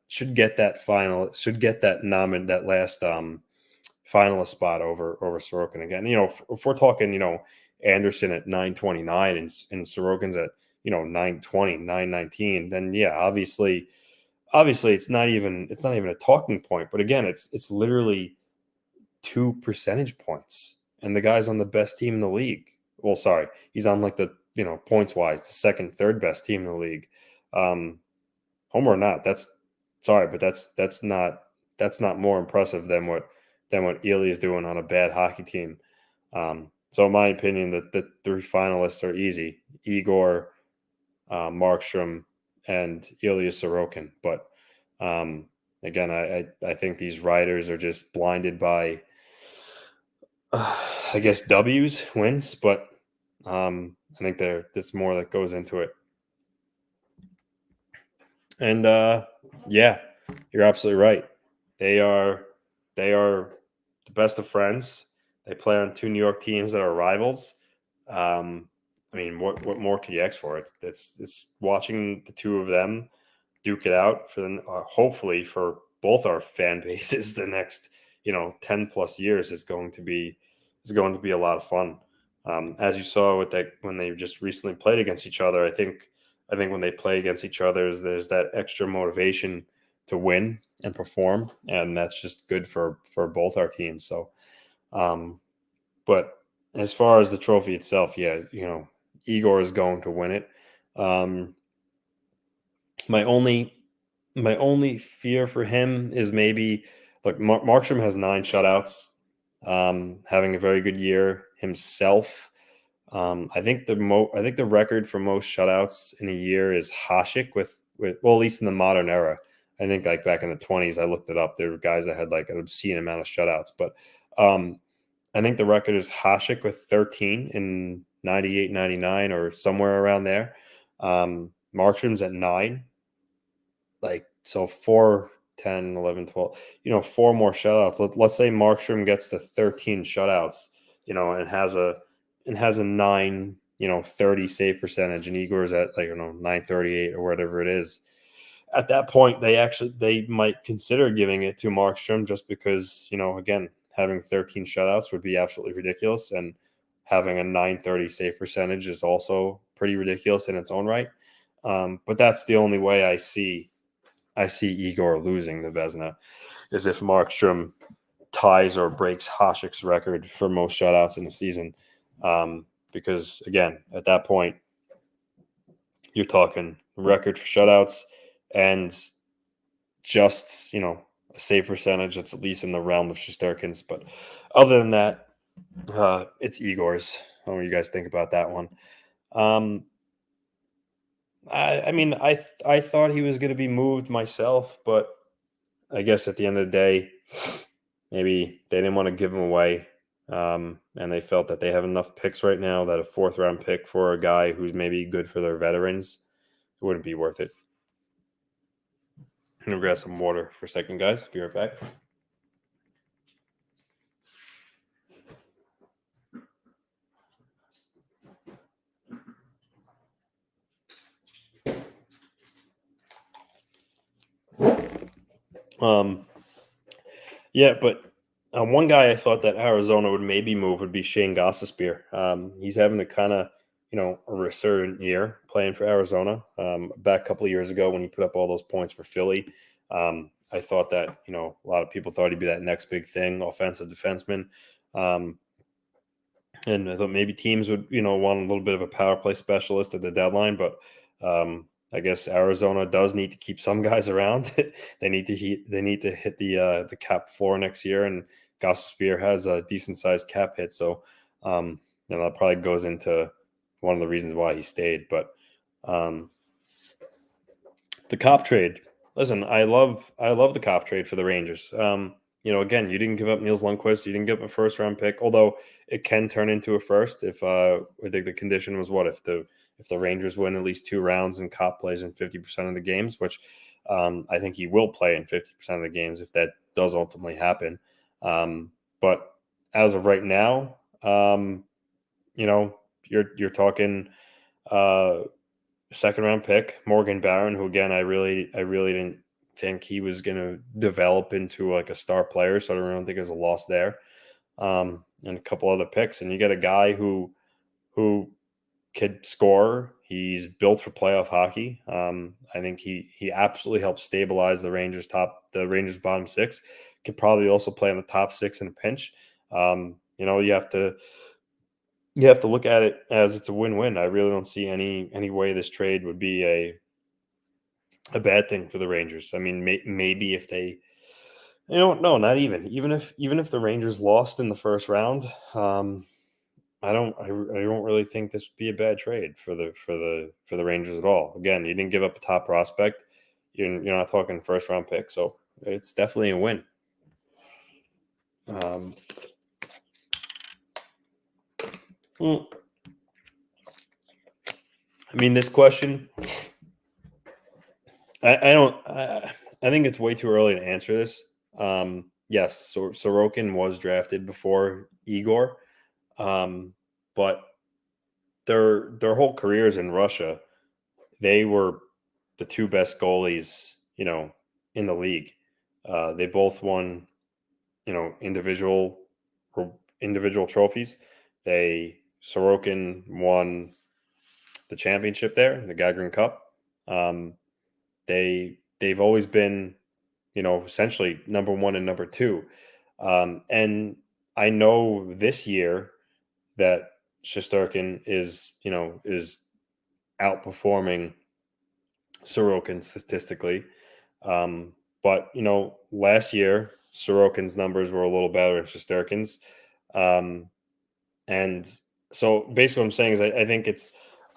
last finalist spot over Sorokin again. If we're talking, Anderson at 929 and Sorokin's at 920, 919, then yeah, obviously it's not even a talking point. But again, it's literally 2 percentage points, and the guy's on the best team in the league. Well, sorry, he's on like the points wise the second, third best team in the league. Homer or not, that's not more impressive than what Ilya is doing on a bad hockey team. So in my opinion, the 3 finalists are easy: Igor, Markstrom, and Ilya Sorokin. But again, I think these writers are just blinded by, I guess, wins. But I think there's more that goes into it. And yeah, you're absolutely right. They are the best of friends. They play on two New York teams that are rivals. I mean, what more could you ask for? It's watching the two of them duke it out for the hopefully for both our fan bases the next 10 plus years is going to be a lot of fun. As you saw with that when they just recently played against each other, I think when they play against each other, there's that extra motivation to win and perform, and that's just good for both our teams. So, but as far as the trophy itself, yeah, Igor is going to win it. Um, my only my only fear for him is maybe look, Markstrom has 9 shutouts, having a very good year himself. I think the record for most shutouts in a year is Hasek with well, at least in the modern era. I think like back in the 20s, I looked it up. There were guys that had like an obscene amount of shutouts, but um, I think the record is Hasek with 13 in 98, 99 or somewhere around there. Markstrom's at 9, like so 4, 10, 11, 12. 4 more shutouts. Let's say Markstrom gets to 13 shutouts, and has a 9, 30 save percentage, and Igor's at like 938 or whatever it is. At that point, they might consider giving it to Markstrom just because, again, having 13 shutouts would be absolutely ridiculous, and having a 930 save percentage is also pretty ridiculous in its own right. But that's the only way I see Igor losing the Vezina is if Markstrom ties or breaks Hasek's record for most shutouts in the season. Because again, at that point, you're talking record for shutouts and just a save percentage that's at least in the realm of Shesterkin's. But other than that, it's Igor's. What do you guys think about that one? Um, I mean, I thought he was going to be moved myself, but I guess at the end of the day, maybe they didn't want to give him away, and they felt that they have enough picks right now that a 4th-round pick for a guy who's maybe good for their veterans, it wouldn't be worth it. I'm going to grab some water for a second, guys. Be right back. Yeah, but one guy I thought that Arizona would maybe move would be Shane Gostisbehere. He's having a kind of, a resurgent year playing for Arizona. Back a couple of years ago when he put up all those points for Philly, I thought that, a lot of people thought he'd be that next big thing, offensive defenseman. And I thought maybe teams would, want a little bit of a power play specialist at the deadline, but I guess Arizona does need to keep some guys around. They need to hit the cap floor next year, and Gostisbehere has a decent sized cap hit, so that probably goes into one of the reasons why he stayed. But the Copp trade. Listen, I love the Copp trade for the Rangers. Again, you didn't give up Niels Lundqvist, you didn't give up a 1st-round pick, although it can turn into a first if I think the condition was if the Rangers win at least 2 rounds and Copp plays in 50% of the games, which I think he will play in 50% of the games if that does ultimately happen. But as of right now, you're talking 2nd-round pick, Morgan Barron, who again I really didn't think he was going to develop into like a star player, so I don't really think there's a loss there. And a couple other picks, and you get a guy who could score. He's built for playoff hockey. I think he absolutely helped stabilize the Rangers bottom 6. Could probably also play in the top 6 in a pinch. You have to look at it as it's a win-win. I really don't see any way this trade would be a bad thing for the Rangers. I mean, maybe if they, no, not even if the Rangers lost in the 1st round, I don't really think this would be a bad trade for the Rangers at all. Again, you didn't give up a top prospect. You're not talking 1st-round pick, so it's definitely a win. I mean, this question, I don't. I think it's way too early to answer this. Yes, so Sorokin was drafted before Igor, but their whole careers in Russia, they were the two best goalies, in the league. They both won, individual trophies. Sorokin won the championship there, the Gagarin Cup. Um, they've always been, essentially number one and number two. And I know this year that Shesterkin is outperforming Sorokin statistically. But last year Sorokin's numbers were a little better than Shesterkin's. Um, and so basically what I'm saying is I think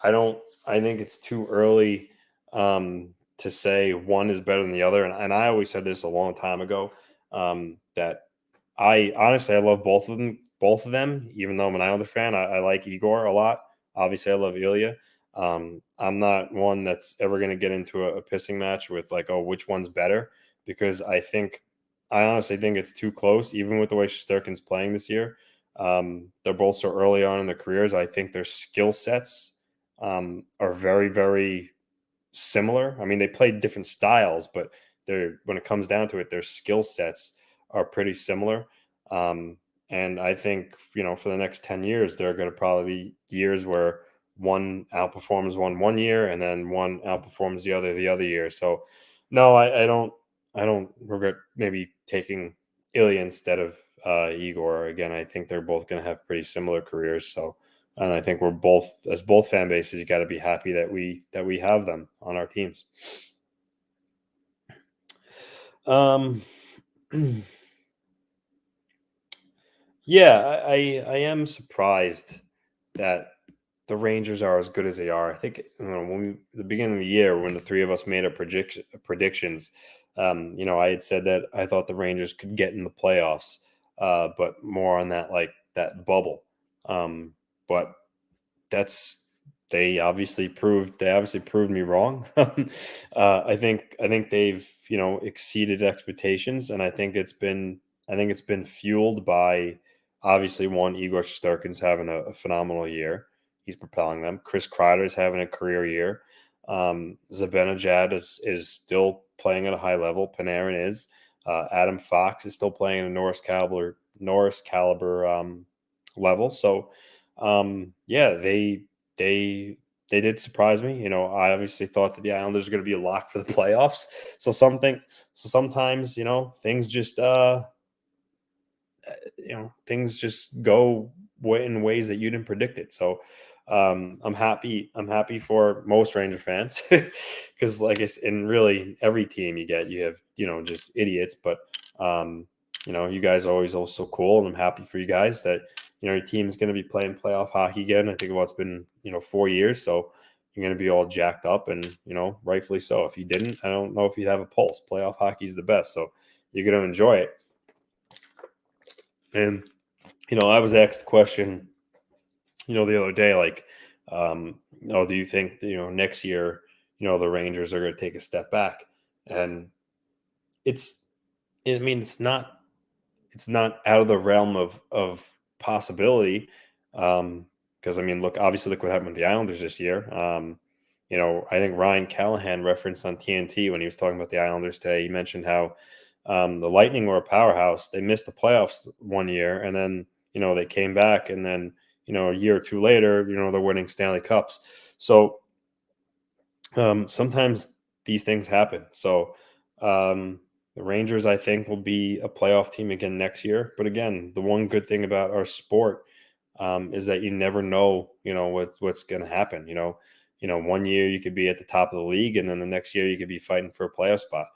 I don't I think it's too early to say one is better than the other. And I always said this a long time ago, that I honestly I love both of them, even though I'm an Islander fan. I like Igor a lot. Obviously I love Ilya. I'm not one that's ever going to get into a pissing match with like, oh, which one's better, because I honestly think it's too close, even with the way Shesterkin's playing this year. They're both so early on in their careers. I think their skill sets are very, very similar. I mean, they play different styles, but when it comes down to it, their skill sets are pretty similar. Um, and I think, for the next 10 years, there are going to probably be years where one outperforms one year and then one outperforms the other year. So no, I don't regret maybe taking Ilya instead of Igor. Again, I think they're both going to have pretty similar careers. So, and I think we're both, as both fan bases, you got to be happy that we have them on our teams. Um, yeah, I am surprised that the Rangers are as good as they are. I think, the beginning of the year, when the three of us made our predictions, I had said that I thought the Rangers could get in the playoffs, but more on that, like that bubble. But that's they obviously proved me wrong. I think they've exceeded expectations, and I think it's been fueled by, obviously, one, Igor Shesterkin's having a phenomenal year. He's propelling them. Chris Kreider's having a career year. Zibanejad is still playing at a high level. Panarin is. Adam Fox is still playing at a Norris caliber level. So yeah, they they did surprise me. I obviously thought that the Islanders were going to be a lock for the playoffs. So sometimes, things just things just go in ways that you didn't predict it. So I'm happy. I'm happy for most Ranger fans, because, like I said, in really every team you have just idiots. But you guys are always also cool, and I'm happy for you guys that your team is going to be playing playoff hockey again. I think it's been 4 years, so you're going to be all jacked up, and rightfully so. If you didn't, I don't know if you'd have a pulse. Playoff hockey is the best, so you're going to enjoy it. And I was asked the question, the other day, like, do you think, next year, the Rangers are going to take a step back? And it's, I mean, it's not out of the realm of possibility. Because I mean, look what happened with the Islanders this year. I think Ryan Callahan referenced on TNT when he was talking about the Islanders today. He mentioned how the Lightning were a powerhouse. They missed the playoffs one year, and then they came back, and then a year or two later, they're winning Stanley Cups. So sometimes these things happen. So the Rangers, I think, will be a playoff team again next year. But again, the one good thing about our sport is that you never know, what's going to happen. One year you could be at the top of the league, and then the next year you could be fighting for a playoff spot.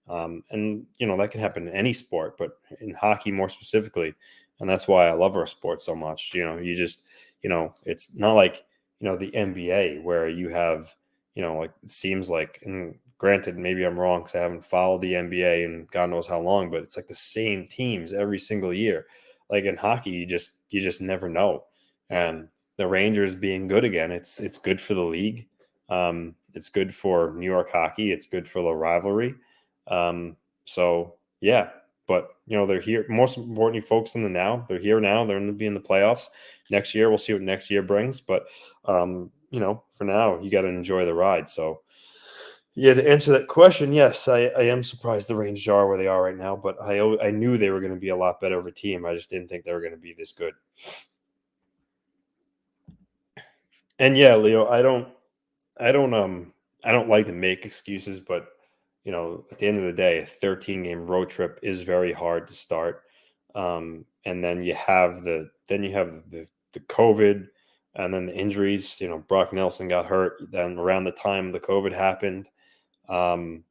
And that can happen in any sport, but in hockey more specifically. And that's why I love our sport so much. You just, it's not like, the NBA, where you have, like, it seems like, and granted, maybe I'm wrong because I haven't followed the NBA in God knows how long, but it's like the same teams every single year. Like in hockey, you just never know. And the Rangers being good again, it's good for the league. It's good for New York hockey. It's good for the rivalry. So yeah, but they're here. Most importantly, focus on the now. They're here now. They're going to be in the playoffs next year. We'll see what next year brings. But for now, you got to enjoy the ride. So yeah, to answer that question, yes, I am surprised the Rangers are where they are right now. But I knew they were going to be a lot better of a team. I just didn't think they were going to be this good. And yeah, Leo, I don't like to make excuses, but at the end of the day, a 13 game road trip is very hard to start. And then you have the COVID and then the injuries. Brock Nelson got hurt. Then around the time the COVID happened, and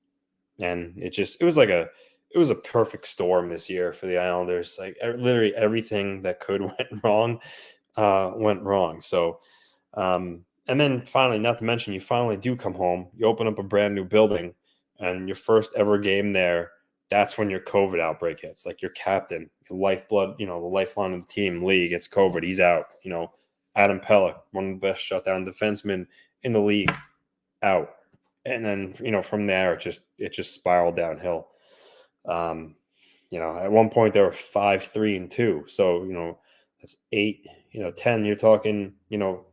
it was a perfect storm this year for the Islanders. Like literally everything that could went wrong. So and then finally, not to mention, you finally do come home. You open up a brand new building, and your first ever game there. That's when your COVID outbreak hits. Like your captain, your lifeblood, the lifeline of the team, Lee gets COVID. He's out. Adam Pelech, one of the best shutdown defensemen in the league, out. And then from there it just spiraled downhill. At one point they were 5-3-2. So that's 8. 10. You're talking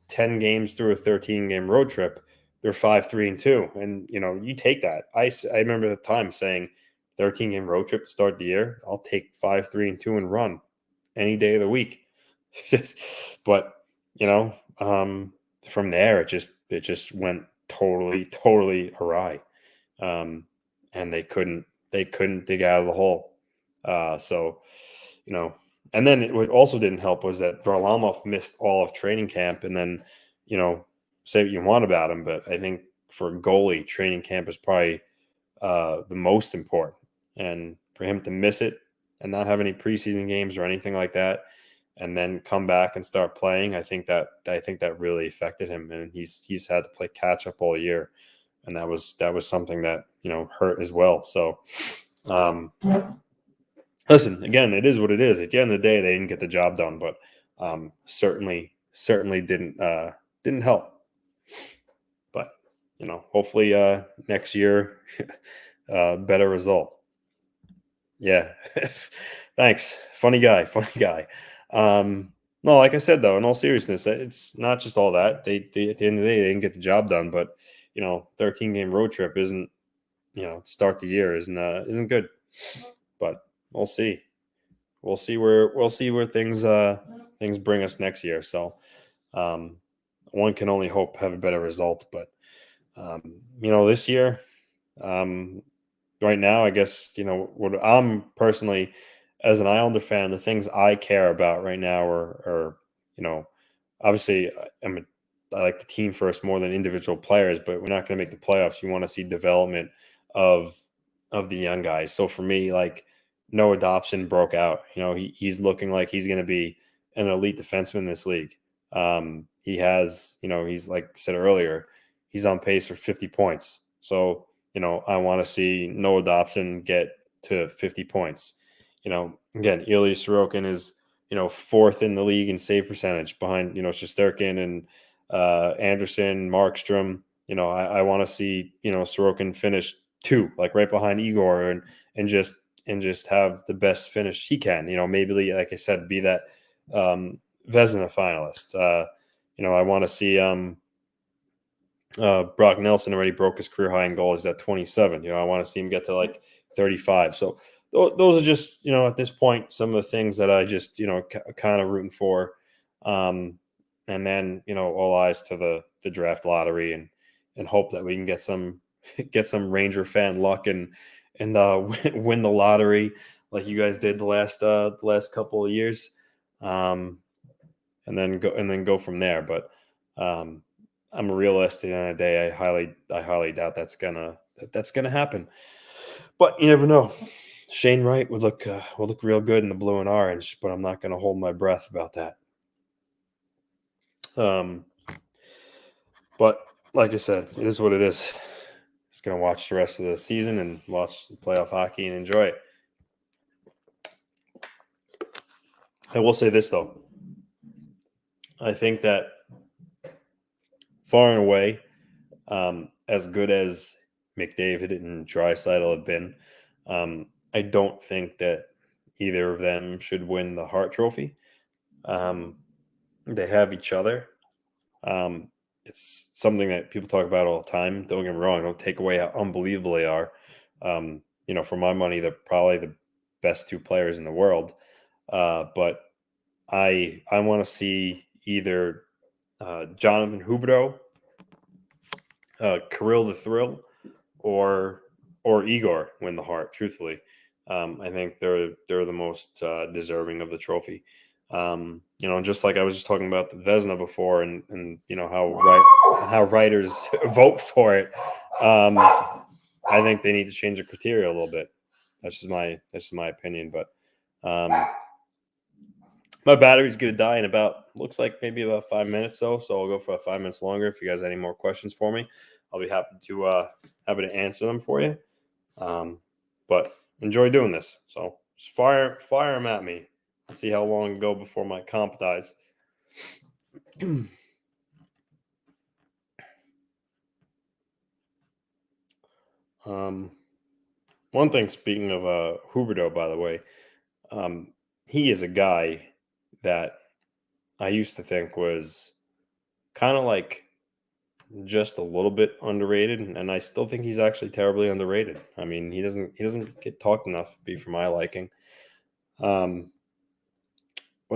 10 games through a 13 game road trip. They're 5-3-2, and you take that. I remember at the time saying 13 game road trip to start the year. I'll take 5-3-2 and run any day of the week. But from there it just went totally awry, and they couldn't dig out of the hole. So and then what also didn't help was that Varlamov missed all of training camp, and then say what you want about him, but I think for a goalie, training camp is probably the most important, and for him to miss it and not have any preseason games or anything like that, and then come back and start playing, I think that really affected him, and he's had to play catch up all year, and that was something that hurt as well. So, listen, again, it is what it is. At the end of the day, they didn't get the job done, but certainly didn't help. But hopefully next year, better result. Yeah, thanks. Funny guy. No, like I said though, in all seriousness, it's not just all that. They at the end of the day, they didn't get the job done. But 13 game road trip isn't to start the year isn't good. But we'll see. We'll see where things bring us next year. So one can only hope have a better result. But this year, right now, I guess what I'm personally, as an Islander fan, the things I care about right now are obviously I like the team first more than individual players, but we're not going to make the playoffs. You want to see development of the young guys. So for me, like Noah Dobson broke out. He's looking like he's going to be an elite defenseman in this league. He has, he's like I said earlier, he's on pace for 50 points. So, I want to see Noah Dobson get to 50 points. Again, Ilya Sorokin is, fourth in the league in save percentage behind, Shesterkin and Anderson, Markstrom. I want to see, Sorokin finish 2, like right behind Igor, and just have the best finish he can. Maybe, like I said, be that Vezina finalist. I want to see Brock Nelson already broke his career high in goals at 27. I want to see him get to like 35. So those are just, at this point, some of the things that I just, kind of rooting for. And then, all eyes to the draft lottery and hope that we can get some Ranger fan luck and win the lottery like you guys did the last couple of years. And then go from there. But I'm a realist. At the end of the day, I highly doubt that's gonna happen. But you never know. Shane Wright would look real good in the blue and orange, but I'm not gonna hold my breath about that. But like I said, it is what it is. Just gonna watch the rest of the season and watch playoff hockey and enjoy it. I will say this though. I think that far and away, as good as McDavid and Draisaitl have been, I don't think that either of them should win the Hart Trophy. They have each other. It's something that people talk about all the time. Don't get me wrong. Don't take away how unbelievable they are. For my money, they're probably the best two players in the world. But I want to see either Jonathan Huberdeau, Kirill the Thrill, or Igor win the Hart. Truthfully, I think they're the most deserving of the trophy. Just like I was just talking about the Vezina before, and how writers vote for it. I think they need to change the criteria a little bit. That's just my opinion. But my battery's gonna die in looks like maybe about 5 minutes. So I'll go for 5 minutes longer. If you guys have any more questions for me, I'll be happy to answer them for you. But enjoy doing this. So just fire them at me. Let's see how long to go before my comp dies. One thing, speaking of Huberdeau, by the way, he is a guy that I used to think was kind of like just a little bit underrated, and I still think he's actually terribly underrated. I mean, he doesn't get talked enough, be for my liking. What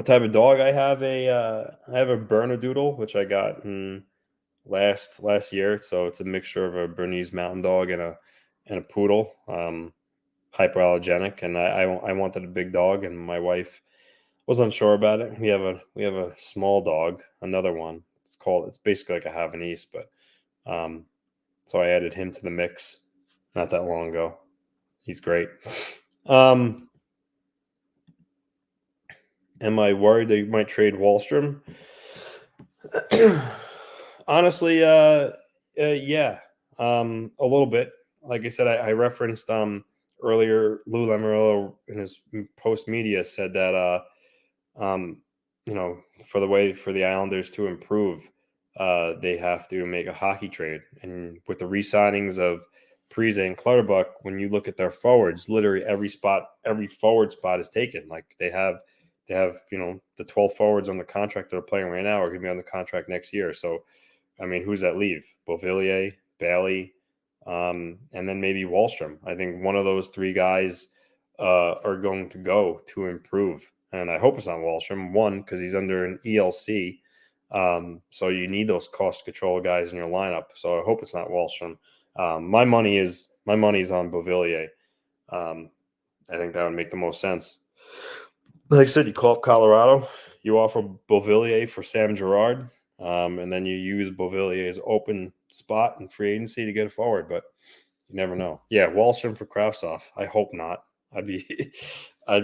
type of dog I have? I have a Bernedoodle, which I got in last year. So it's a mixture of a Bernese Mountain Dog and a poodle. Hyperallergenic, and I wanted a big dog, and my wife was unsure about it. We have a small dog, another one. It's basically like a Havanese, but so I added him to the mix not that long ago. He's great. Am I worried that you might trade Wahlstrom? Honestly, yeah, a little bit. Like I said, I referenced earlier. Lou Lamoriello in his post media said that for the Islanders to improve, they have to make a hockey trade. And with the re-signings of Parise and Clutterbuck, when you look at their forwards, literally every forward spot is taken. Like they have the 12 forwards on the contract that are playing right now are going to be on the contract next year. So, I mean, who's that leave? Beauvillier, Bailey, and then maybe Wahlstrom. I think one of those three guys are going to go to improve. And I hope it's not Wahlstrom. One, because he's under an ELC. So you need those cost control guys in your lineup. So I hope it's not Wahlstrom. My money is on Beauvillier. I think that would make the most sense. Like I said, you call up Colorado, you offer Beauvillier for Sam Girard, and then you use Beauvillier's open spot in free agency to get it forward. But you never know. Yeah, Wahlstrom for Kravtsov. I hope not. I'd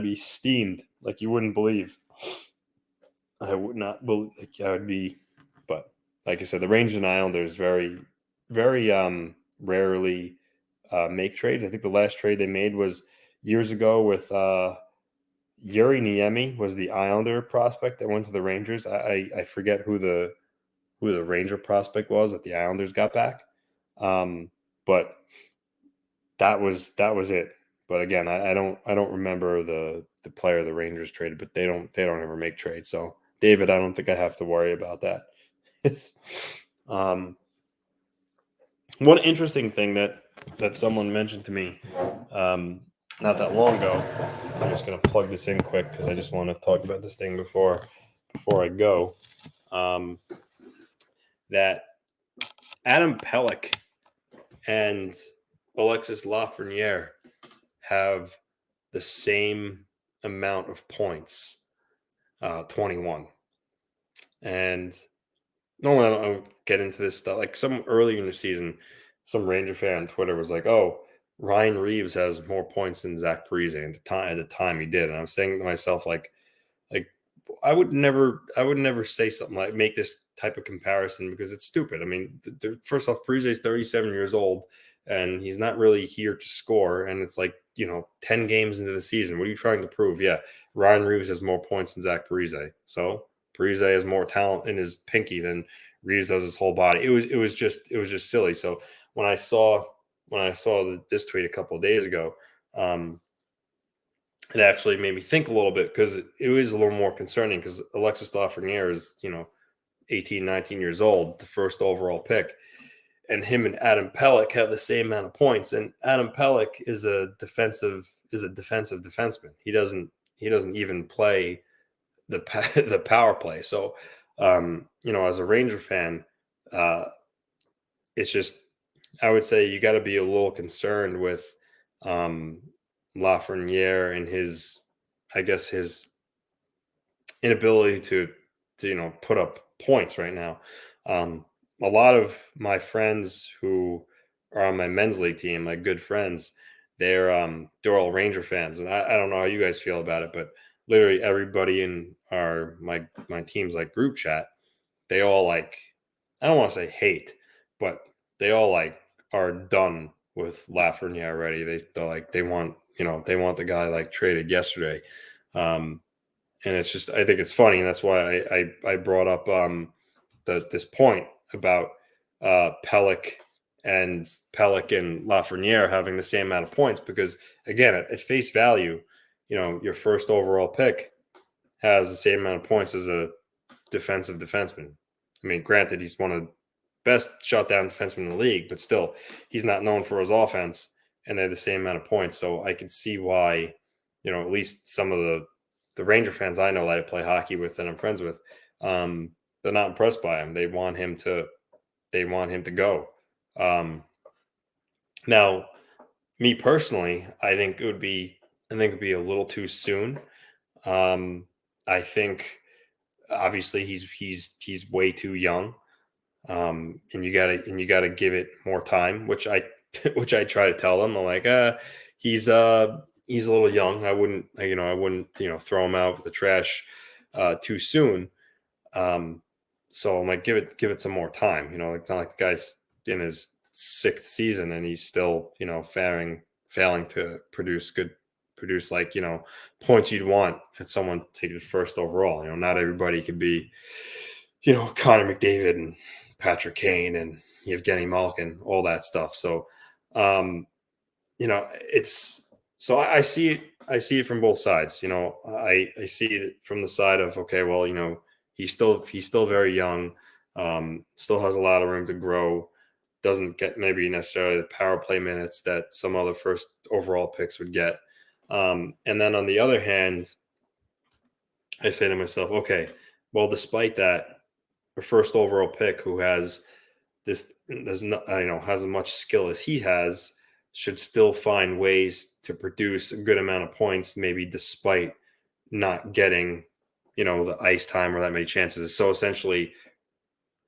be steamed like you wouldn't believe. I would not believe. Like, I would be. But like I said, the Rangers and Islanders very, very rarely make trades. I think the last trade they made was years ago with Yuri Niemi was the Islander prospect that went to the Rangers. I forget who the Ranger prospect was that the Islanders got back. But that was it. But again, I don't remember the player the Rangers traded, but they don't ever make trades. So David, I don't think I have to worry about that. One interesting thing that someone mentioned to me not that long ago. I'm just going to plug this in quick because I just want to talk about this thing before I go. That Adam Pelech and Alexis Lafreniere have the same amount of points, 21. And normally I don't get into this stuff. Like some earlier in the season, some Ranger fan on Twitter was like, "Oh, Ryan Reeves has more points than Zach Parise." At the time he did, and I was saying to myself, like I would never say something like make this type of comparison because it's stupid. I mean, first off, Parise is 37 years old and he's not really here to score. And it's like 10 games into the season. What are you trying to prove? Yeah, Ryan Reeves has more points than Zach Parise. So Parise has more talent in his pinky than Reeves does his whole body. It was just silly. So when I saw this tweet a couple of days ago, it actually made me think a little bit because it was a little more concerning because Alexis Lafreniere is 18, 19 years old, the first overall pick, and him and Adam Pelech have the same amount of points. And Adam Pelech is a defensive defenseman. He doesn't even play the the power play. So, as a Ranger fan, it's just I would say you got to be a little concerned with Lafreniere and his inability to put up points right now. A lot of my friends who are on my men's league team, my good friends, they're all Ranger fans, and I don't know how you guys feel about it, but literally everybody in my team's like group chat, they all like I don't want to say hate, but they all like are done with Lafreniere already. They want the guy like traded yesterday. And it's just I think it's funny, and that's why I brought up this point about Pelech and Lafreniere having the same amount of points because again at face value, your first overall pick has the same amount of points as a defensive defenseman. I mean, granted, he's one of the best shutdown defensemen in the league, but still, he's not known for his offense, and they have the same amount of points. So I can see why, at least some of the Ranger fans I know that I play hockey with and I'm friends with, they're not impressed by him. They want him to go. Now, me personally, I think it'd be a little too soon. I think obviously he's way too young, and you gotta give it more time, which I try to tell them. I'm like, he's a little young. I wouldn't throw him out with the trash too soon. So I'm like, give it some more time. It's not like the guy's in his sixth season and he's still failing to produce like points you'd want at someone taking first overall. Not everybody could be Connor McDavid and Patrick Kane and Evgeny Malkin, all that stuff. So it's so I see it from both sides. I see it from the side of okay, well, he's still very young, still has a lot of room to grow, doesn't get maybe necessarily the power play minutes that some other first overall picks would get. And then on the other hand, I say to myself, okay, well, despite that, a first overall pick who has has as much skill as he has should still find ways to produce a good amount of points, maybe despite not getting the ice time or that many chances. So essentially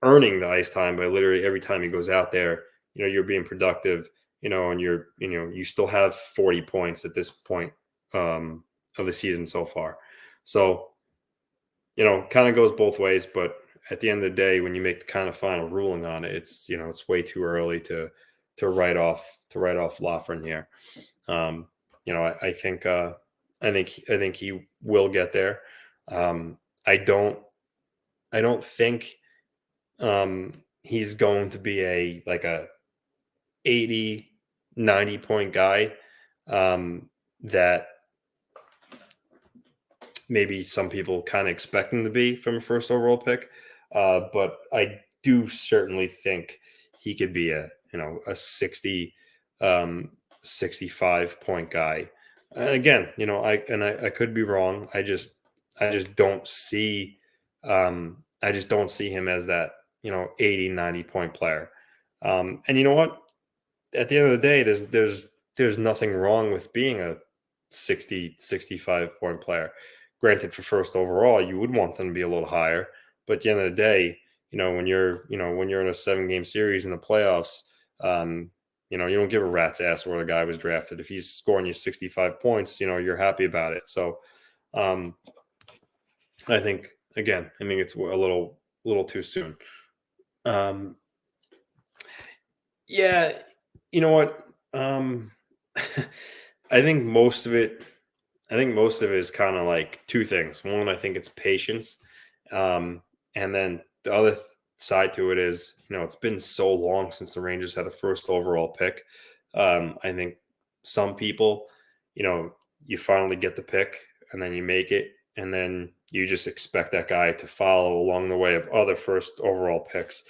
earning the ice time by literally every time he goes out there, you're being productive, and you still have 40 points at this point of the season so far. So, kind of goes both ways, but at the end of the day, when you make the kind of final ruling on it, it's way too early to write off Lafreniere. I think he will get there. I don't think he's going to be a 80, 90 point guy that maybe some people kind of expect him to be from a first overall pick. But I do certainly think he could be a 60, 65 point guy. And again, I could be wrong. I just don't see him as that 80, 90 point player. And you know what? At the end of the day, there's nothing wrong with being a 60, 65 point player. Granted, for first overall, you would want them to be a little higher. But at the end of the day, when you're in a 7-game series in the playoffs, you don't give a rat's ass where the guy was drafted. If he's scoring you 65 points, you're happy about it. So, I think it's a little too soon. Yeah, you know what? I think most of it is kind of like two things. One, I think it's patience, and then the other side to it is, it's been so long since the Rangers had a first overall pick. I think some people, you finally get the pick and then you make it, and then you just expect that guy to follow along the way of other first overall picks.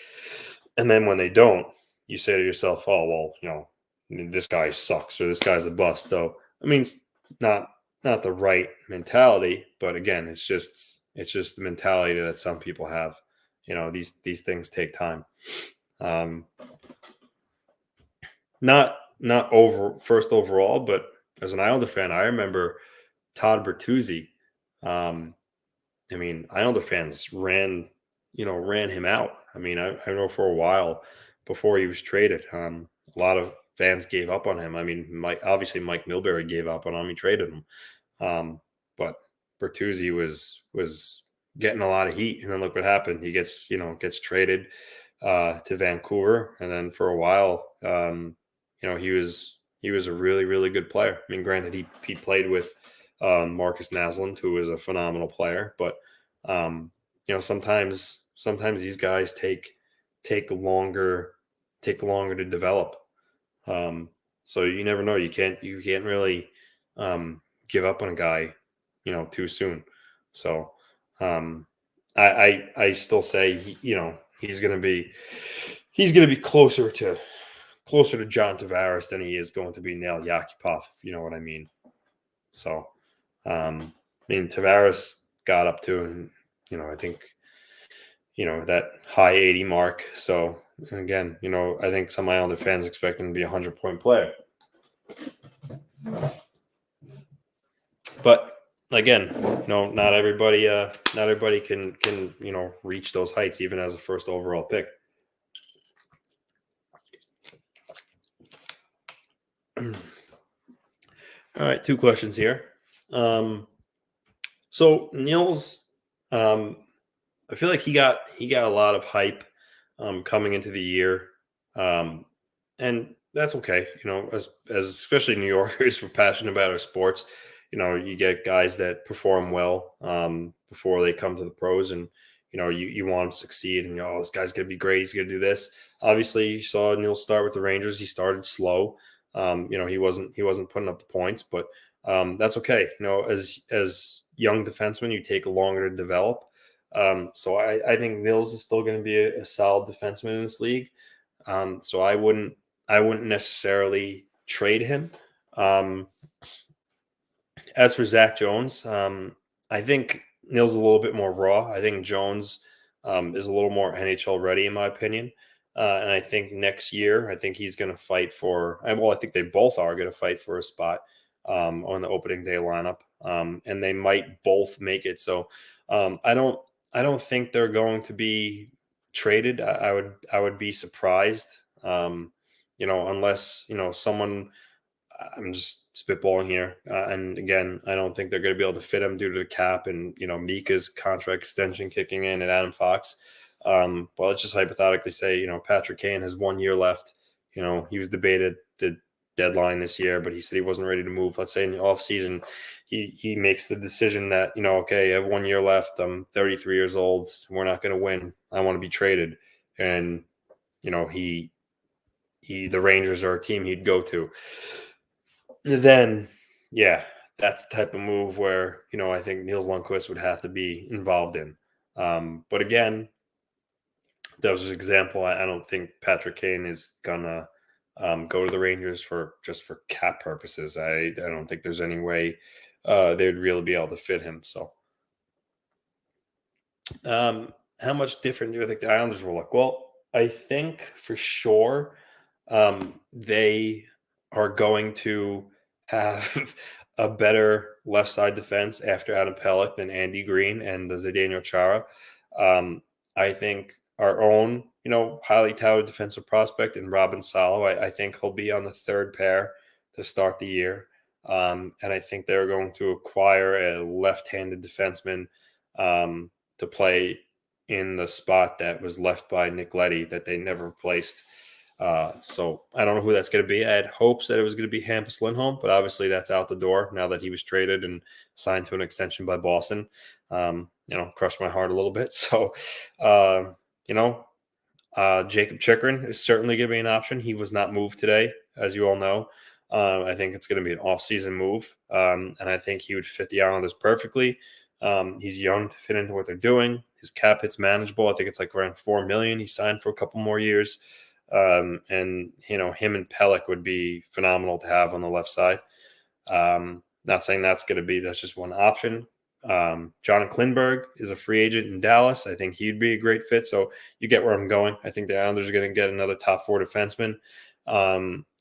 And then when they don't, you say to yourself, oh, well, this guy sucks or this guy's a bust. So, I mean, it's not the right mentality, but again, it's just the mentality that some people have. These things take time. Not over first overall, but as an Islander fan, I remember Todd Bertuzzi. I mean, Islander fans ran him out. I mean, I know for a while before he was traded, a lot of fans gave up on him. I mean, Mike Milbury gave up on him. He traded him. But Bertuzzi was getting a lot of heat, and then look what happened. He gets traded to Vancouver, and then for a while, he was a really, really good player. I mean, granted, he played with Marcus Naslund, who was a phenomenal player, but sometimes these guys take longer to develop. So you never know. You can't really give up on a guy, too soon. So I still say he's going to be closer to John Tavares than he is going to be Nail Yakupov, if you know what I mean. So I mean, Tavares got up to, I think, that high 80 mark. So again, I think some Islander fans expect him to be a 100-point player. But again, not everybody can reach those heights even as a first overall pick. All right, 2 questions here. So Nils, I feel like he got a lot of hype coming into the year, and that's okay. As especially New Yorkers, we're passionate about our sports. You get guys that perform well before they come to the pros, and you want them to succeed. And this guy's gonna be great. He's gonna do this. Obviously, you saw Neil start with the Rangers. He started slow. He wasn't putting up the points, but that's okay. As young defensemen, you take longer to develop. So I think Nils is still going to be a solid defenseman in this league. So I wouldn't necessarily trade him. As for Zach Jones, I think Nils is a little bit more raw. I think Jones is a little more NHL ready, in my opinion. And I think next year, I think he's going to fight for. I think they both are going to fight for a spot on the opening day lineup, and they might both make it. So I don't think they're going to be traded. I would be surprised, unless someone. I'm just spitballing here, and again, I don't think they're going to be able to fit him due to the cap and Mika's contract extension kicking in and Adam Fox. Well, let's just hypothetically say Patrick Kane has 1 year left. He was debated the deadline this year, but he said he wasn't ready to move. Let's say in the offseason, he makes the decision that, okay, I have 1 year left. I'm 33 years old. We're not going to win. I want to be traded. And, the Rangers are a team he'd go to. Then, yeah, that's the type of move where, I think Niels Lundqvist would have to be involved in. But again, that was an example. I don't think Patrick Kane is going to go to the Rangers for cap purposes. I don't think there's any way they would really be able to fit him. So, how much different do I think the Islanders will look? Well, I think for sure they are going to have a better left side defense after Adam Pelech than Andy Green and the Zdeno Chara. I think our own, highly touted defensive prospect in Robin Salo, I think he'll be on the third pair to start the year. And I think they're going to acquire a left-handed defenseman to play in the spot that was left by Nick Leddy that they never replaced. So I don't know who that's going to be. I had hopes that it was going to be Hampus Lindholm, but obviously that's out the door now that he was traded and signed to an extension by Boston. Crushed my heart a little bit. So, Jacob Chikrin is certainly going to be an option. He was not moved today, as you all know. I think it's going to be an off-season move, and I think he would fit the Islanders perfectly. He's young to fit into what they're doing. His cap hit's manageable. I think it's like around $4 million. He signed for a couple more years, and him and Pelech would be phenomenal to have on the left side. Not saying that's just one option. John Klingberg is a free agent in Dallas. I think he'd be a great fit. So you get where I'm going. I think the Islanders are going to get another top 4 defenseman.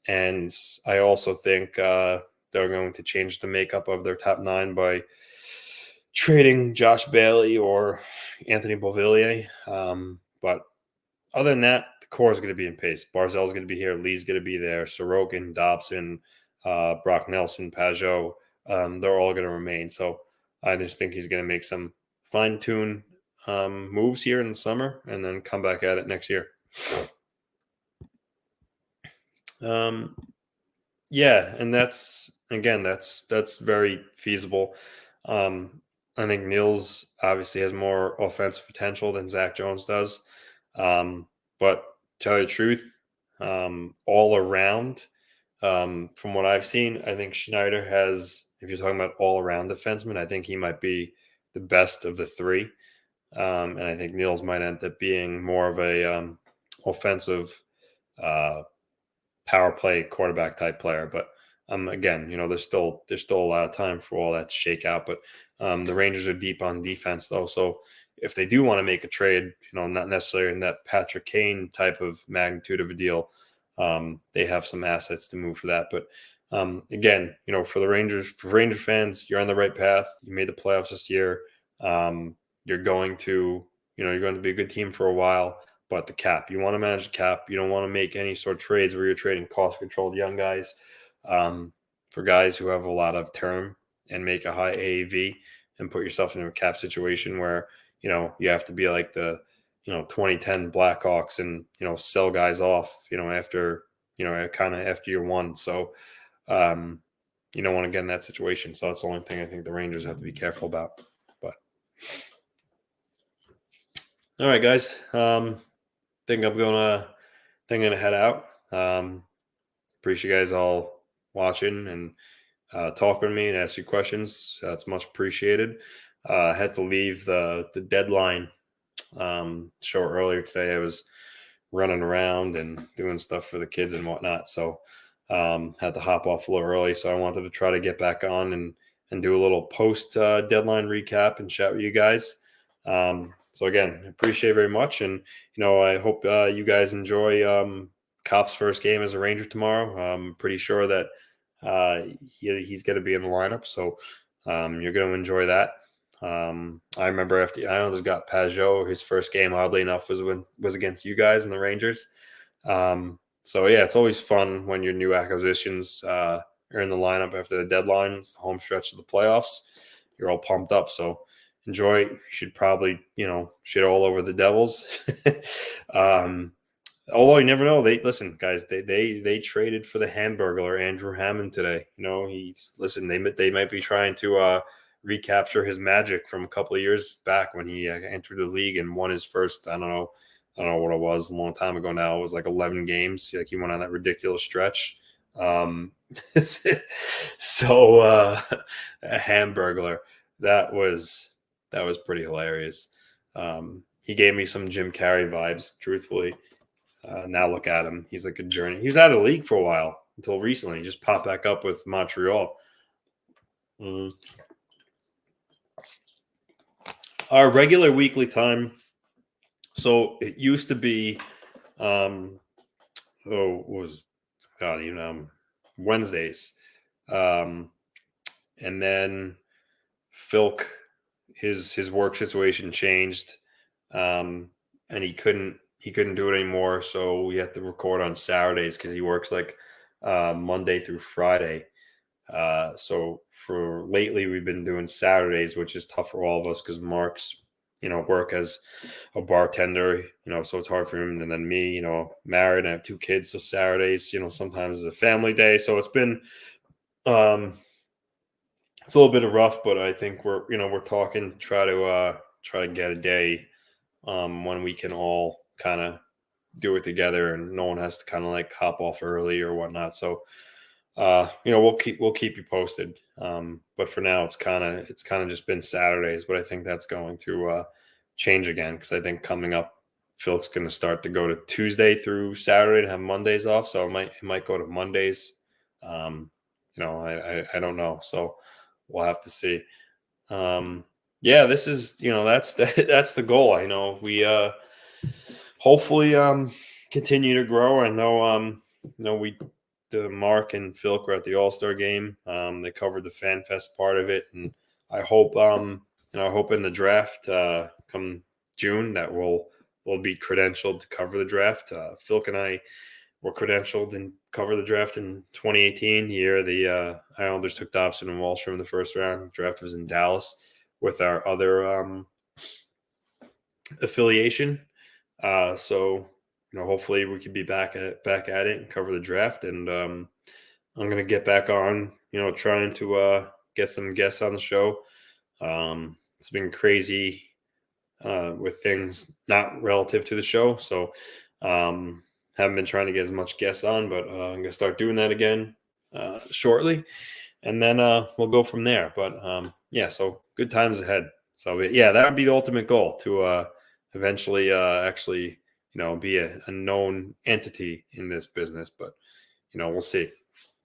And I also think they're going to change the makeup of their top 9 by trading Josh Bailey or Anthony Beauvillier. But other than that, the core is going to be in pace. Barzal is going to be here. Lee's going to be there. Sorokin, Dobson, Brock Nelson, Pajot. They're all going to remain. So I just think he's going to make some fine-tune moves here in the summer and then come back at it next year. Yeah, and that's very feasible. I think Nils obviously has more offensive potential than Zach Jones does. But to tell you the truth, all around, from what I've seen, I think Schneider has, if you're talking about all around defenseman, I think he might be the best of the 3. And I think Nils might end up being more of a offensive power play quarterback type player. But again, there's still a lot of time for all that to shake out. But the Rangers are deep on defense, though. So if they do want to make a trade, not necessarily in that Patrick Kane type of magnitude of a deal, they have some assets to move for that. But again, for the Rangers, for Ranger fans, you're on the right path. You made the playoffs this year. You're going to be a good team for a while. But the cap, you want to manage the cap. You don't want to make any sort of trades where you're trading cost-controlled young guys for guys who have a lot of term and make a high AAV and put yourself into a cap situation where, you have to be like the, 2010 Blackhawks and, sell guys off, after year 1. So you don't want to get in that situation. So that's the only thing I think the Rangers have to be careful about. But all right, guys. Think I'm gonna head out. Appreciate you guys all watching and talking to me and ask you questions. That's much appreciated. I had to leave the deadline show earlier today. I was running around and doing stuff for the kids and whatnot, so had to hop off a little early. So I wanted to try to get back on and do a little post deadline recap and chat with you guys. So again, appreciate it very much. And, I hope you guys enjoy Copp's first game as a Ranger tomorrow. I'm pretty sure that he's going to be in the lineup. So you're going to enjoy that. I remember after the Islanders got Pajot, his first game, oddly enough, was against you guys and the Rangers. So yeah, it's always fun when your new acquisitions are in the lineup after the deadline. It's the home stretch of the playoffs. You're all pumped up. So enjoy. You should probably, shit all over the Devils. Although you never know. Listen, guys, they traded for the Hamburglar, Andrew Hammond, today. They might be trying to recapture his magic from a couple of years back when he entered the league and won his first, I don't know what it was, a long time ago now. It was like 11 games. Like he went on that ridiculous stretch. So a Hamburglar, that was pretty hilarious. He gave me some Jim Carrey vibes, truthfully. Now look at him. He's like a journey. He was out of the league for a while until recently. He just popped back up with Montreal. Our regular weekly time. So it used to be, Wednesdays. And then Philk, his work situation changed, and he couldn't do it anymore. So we have to record on Saturdays because he works like Monday through Friday. So for lately we've been doing Saturdays, which is tough for all of us because Mark's, work as a bartender, so it's hard for him. And then me, married, and I have 2 kids. So Saturdays, sometimes is a family day. So it's been, it's a little bit of rough, but I think we're talking, try to get a day when we can all kind of do it together, and no one has to kind of like hop off early or whatnot. So, we'll keep you posted. But for now, it's kind of just been Saturdays, but I think that's going to change again, because I think coming up, Phil's going to start to go to Tuesday through Saturday and have Mondays off. So it might go to Mondays. I don't know. So we'll have to see. Yeah, this is, that's that's the goal. I know we hopefully continue to grow. I know the Marc and Phil were at the All-Star game. They covered the Fan Fest part of it, and I hope I hope in the draft come June that we'll be credentialed to cover the draft. Phil and I were credentialed and cover the draft in 2018, the year the Islanders took Dobson and Wahlstrom in the first round. The draft was in Dallas with our other affiliation. So hopefully we could be back at it and cover the draft. And I'm gonna get back on, trying to get some guests on the show. It's been crazy with things not relative to the show, so haven't been trying to get as much guests on, but I'm gonna start doing that again shortly, and then we'll go from there. But so good times ahead. So yeah, that would be the ultimate goal, to eventually actually be a known entity in this business. But we'll see.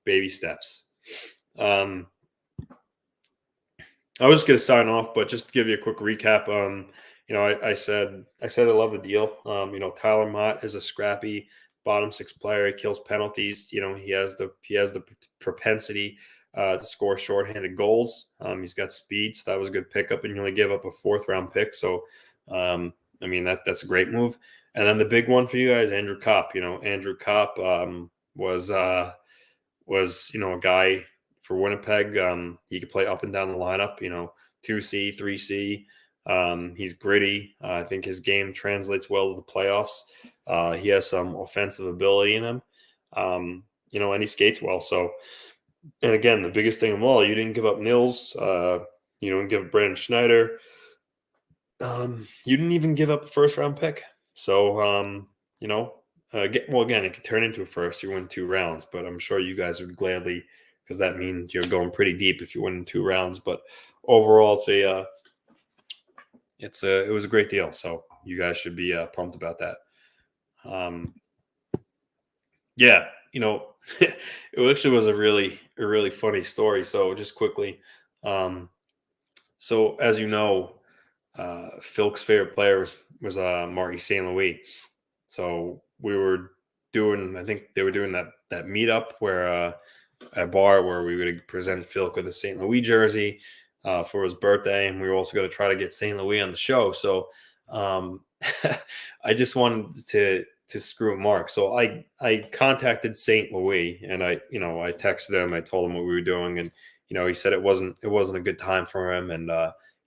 Baby steps. I was just going to sign off, but just to give you a quick recap. I said I love the deal. Tyler Mott is a scrappy bottom six player. He kills penalties. He has the propensity to score shorthanded goals. He's got speed, so that was a good pickup, and you only gave up a 4th round pick. So, that's a great move. And then the big one for you guys, Andrew Copp. Andrew Copp was a guy for Winnipeg. He could play up and down the lineup. 2C, 3C. He's gritty. I think his game translates well to the playoffs. He has some offensive ability in him. And he skates well. So, and again, the biggest thing of all, you didn't give up Nils. You didn't give up Brandon Schneider. You didn't even give up a 1st round pick. So, again, it could turn into a first. You win 2 rounds, but I'm sure you guys would gladly, because that means you're going pretty deep if you win 2 rounds. But overall, it was a great deal. So you guys should be pumped about that. It actually was a really funny story. So just quickly, so as you know, Phil's favorite player was Marty St. Louis. So we were I think they were doing that meetup where at a bar where we would present Phil with a St. Louis jersey for his birthday, and we were also going to try to get St. Louis on the show. So I just wanted to screw Marc. So I contacted St. Louis, and I texted him. I told him what we were doing, and he said it wasn't a good time for him, and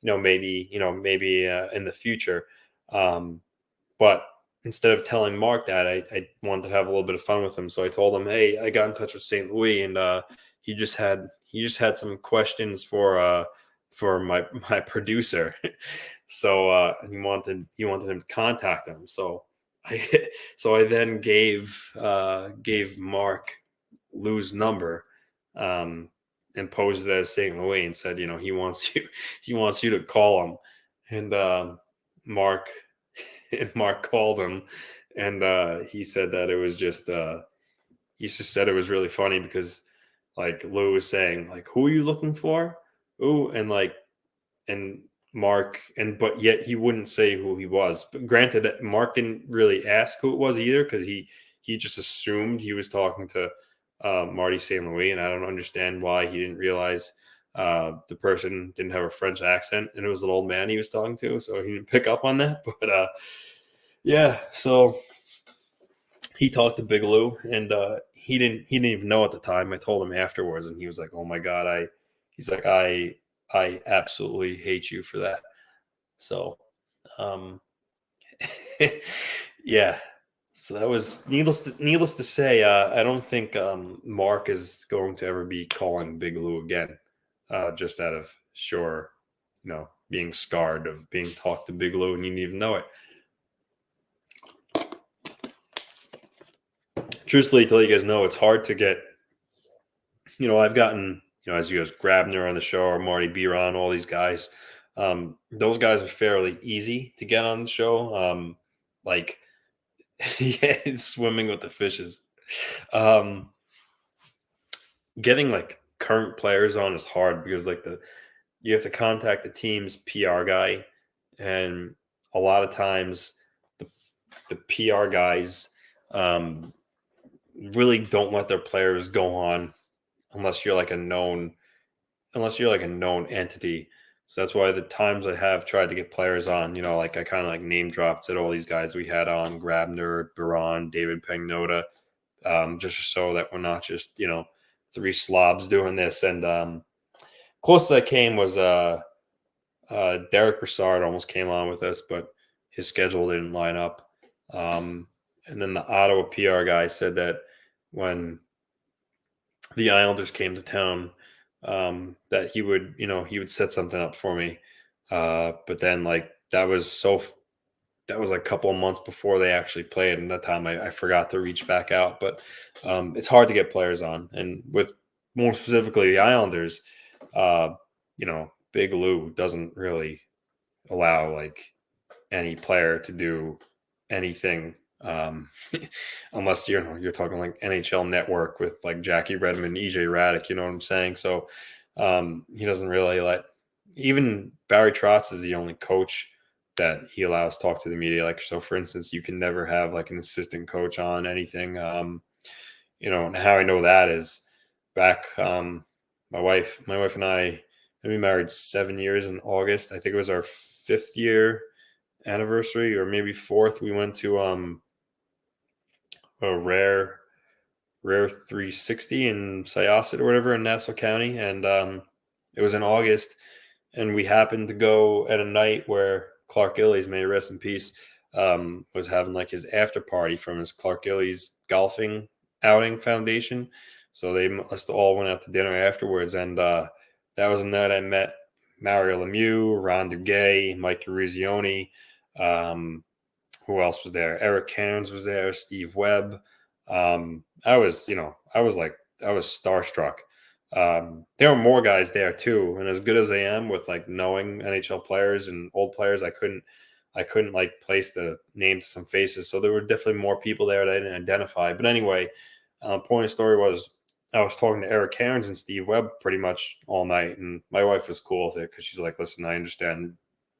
maybe in the future. But instead of telling Marc that, I wanted to have a little bit of fun with him. So I told him, hey, I got in touch with St. Louis, and he just had some questions for my producer. So he wanted him to contact him. So I then gave Marc Lou's number, and posed it as St. Louis, and said, he wants you to call him. And Marc called him, and he said that it was just he just said it was really funny, because like Lou was saying, like, who are you looking for? Ooh, and Marc, but yet he wouldn't say who he was. But granted, Marc didn't really ask who it was either, because he just assumed he was talking to Marty St. Louis, and I don't understand why he didn't realize the person didn't have a French accent, and it was an old man he was talking to, so he didn't pick up on that. But so he talked to Big Lou, and he didn't even know at the time. I told him afterwards, and he was like, "Oh my god, I absolutely hate you for that." So, yeah. So that was needless to say. I don't think Marc is going to ever be calling Big Lou again, just out of being scarred of being talked to Big Lou and you didn't even know it. truthfully, to let you guys know, it's hard to get. I've gotten, as you guys, Grabner on the show or Marty Biron, all these guys. Those guys are fairly easy to get on the show. Like, yeah, it's swimming with the fishes. Getting like current players on is hard because you have to contact the team's PR guy, and a lot of times the PR guys really don't let their players go on unless you're like a known entity. So that's why the times I have tried to get players on, like I kind of like name dropped, said all these guys we had on, Grabner, Biron, David Pagnotta, just so that we're not just, three slobs doing this. And closest I came was Derek Brassard almost came on with us, but his schedule didn't line up. And then the Ottawa PR guy said that when the Islanders came to town, that he would set something up for me. But then that was like a couple of months before they actually played, and that time I forgot to reach back out. But it's hard to get players on, and with more specifically the Islanders, Big Lou doesn't really allow like any player to do anything unless you're talking like NHL Network with like Jackie Redmond, EJ Radick, you know what I'm saying? So he doesn't really let, even Barry Trotz is the only coach that he allows talk to the media. Like, so for instance, you can never have like an assistant coach on anything. And how I know that is back, my wife and I, we married 7 years in August. I think it was our 5th year anniversary, or maybe 4th. We went to a rare 360 in Syosset or whatever in Nassau County, and it was in August, and we happened to go at a night where Clark Gillies, may he rest in peace, was having like his after party from his Clark Gillies golfing outing foundation. So they must all went out to dinner afterwards, and that was the night I met Mario Lemieux, Ron Duguay, Mike Urizioni. Who else was there? Eric Cairns was there, Steve Webb. I was starstruck. There were more guys there too, and as good as I am with like knowing NHL players and old players, I couldn't like place the names to some faces. So there were definitely more people there that I didn't identify. But anyway, point of the story was I was talking to Eric Cairns and Steve Webb pretty much all night, and my wife was cool with it because she's like, "Listen, I understand,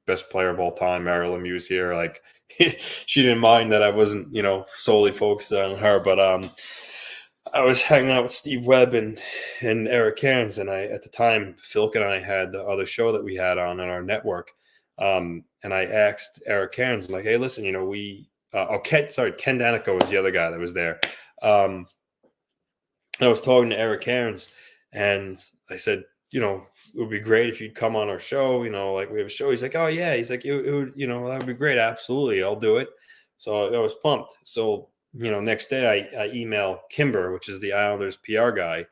best player of all time, Mario Lemieux's here." Like, she didn't mind that I wasn't, solely focused on her. But I was hanging out with Steve Webb and Eric Cairns, and at the time, Philk and I had the other show that we had on our network. And I asked Eric Cairns, I'm like, "Hey, listen, Ken Danico was the other guy that was there." I was talking to Eric Cairns, and I said, it would be great if you'd come on our show. Like we have a show. He's like, "Oh yeah." He's like, it would, that would be great. Absolutely, I'll do it. So I was pumped. So next day I email Kimber, which is the Islanders PR guy,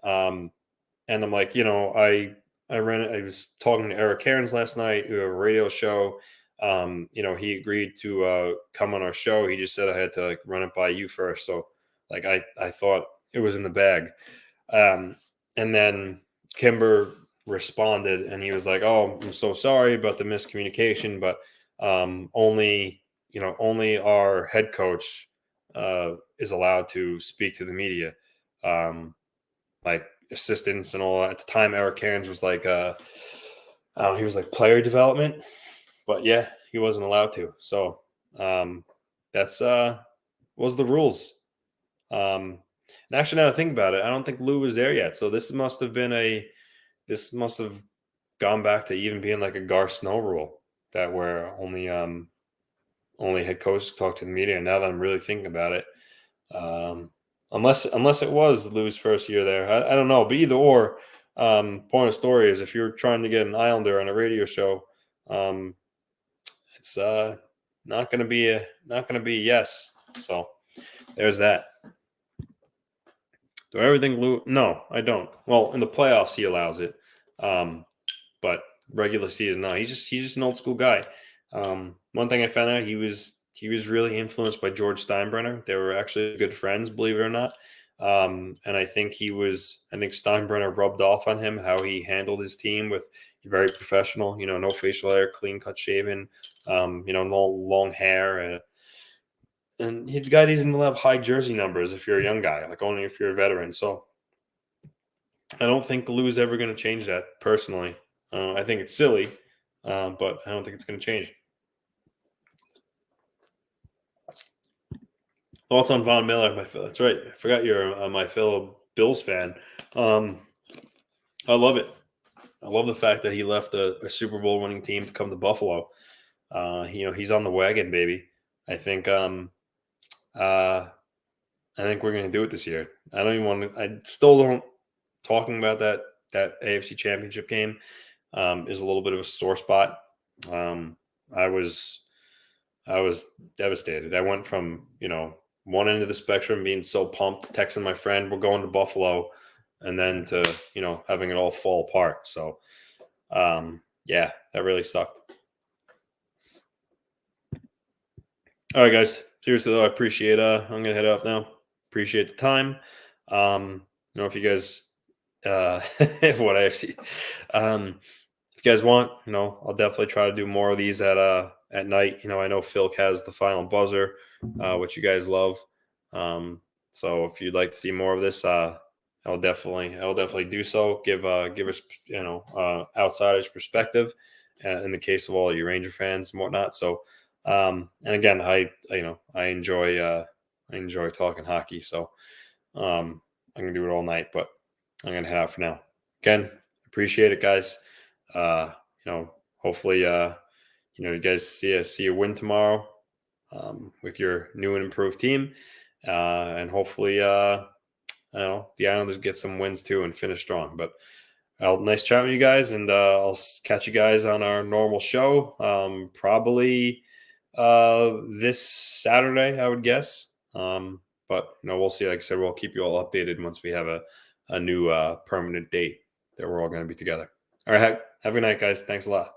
and I'm like, I was talking to Eric Cairns last night, who have a radio show. He agreed to come on our show. He just said I had to like run it by you first. So like I thought it was in the bag. And then Kimber responded, and he was like, "Oh, I'm so sorry about the miscommunication, but only our head coach is allowed to speak to the media, like assistants and all." At the time, Eric Cairns was like, I don't know, he was like player development, but yeah, he wasn't allowed to. So that's was the rules. And actually, now that I think about it, I don't think Lou was there yet. So this must have gone back to even being like a Gar Snow rule, that where only head coaches talk to the media. And now that I'm really thinking about it, unless it was Lou's first year there, I don't know. But either or, point of story is if you're trying to get an Islander on a radio show, it's not going to be a yes. So there's that. Do I ever think Lou? No, I don't. Well, in the playoffs he allows it, but regular season, no. He's just an old school guy. One thing I found out, he was he was really influenced by George Steinbrenner. They were actually good friends, believe it or not. And I think Steinbrenner rubbed off on him how he handled his team with very professional, no facial hair, clean cut shaven, no long hair. And the guy doesn't have high jersey numbers if you're a young guy, like only if you're a veteran. So I don't think Lou's ever going to change that personally. I think it's silly, but I don't think it's going to change. Thoughts on Von Miller? That's right. I forgot you're my fellow Bills fan. I love it. I love the fact that he left a Super Bowl winning team to come to Buffalo. He's on the wagon, baby. I think we're going to do it this year. I don't even want to. I still don't. Talking about that AFC Championship game is a little bit of a sore spot. I was devastated. I went from one end of the spectrum being so pumped, texting my friend, we're going to Buffalo, and then to having it all fall apart. So yeah, that really sucked. All right, guys. Seriously though, I appreciate I'm gonna head off now. Appreciate the time. If you guys what I see. If you guys want, I'll definitely try to do more of these at night. I know Phil has the final buzzer, which you guys love. So if you'd like to see more of this, I'll definitely do so. Give us outsiders perspective in the case of all you Ranger fans and whatnot. So and again, I enjoy talking hockey. So I'm gonna do it all night, but I'm gonna head out for now. Again, appreciate it, guys. Hopefully, you guys see a win tomorrow with your new and improved team, and hopefully, the Islanders get some wins too and finish strong. But nice chatting with you guys, and I'll catch you guys on our normal show, probably this Saturday, I would guess. But we'll see. Like I said, we'll keep you all updated once we have a new permanent date that we're all going to be together. All right, have a good night, guys. Thanks a lot.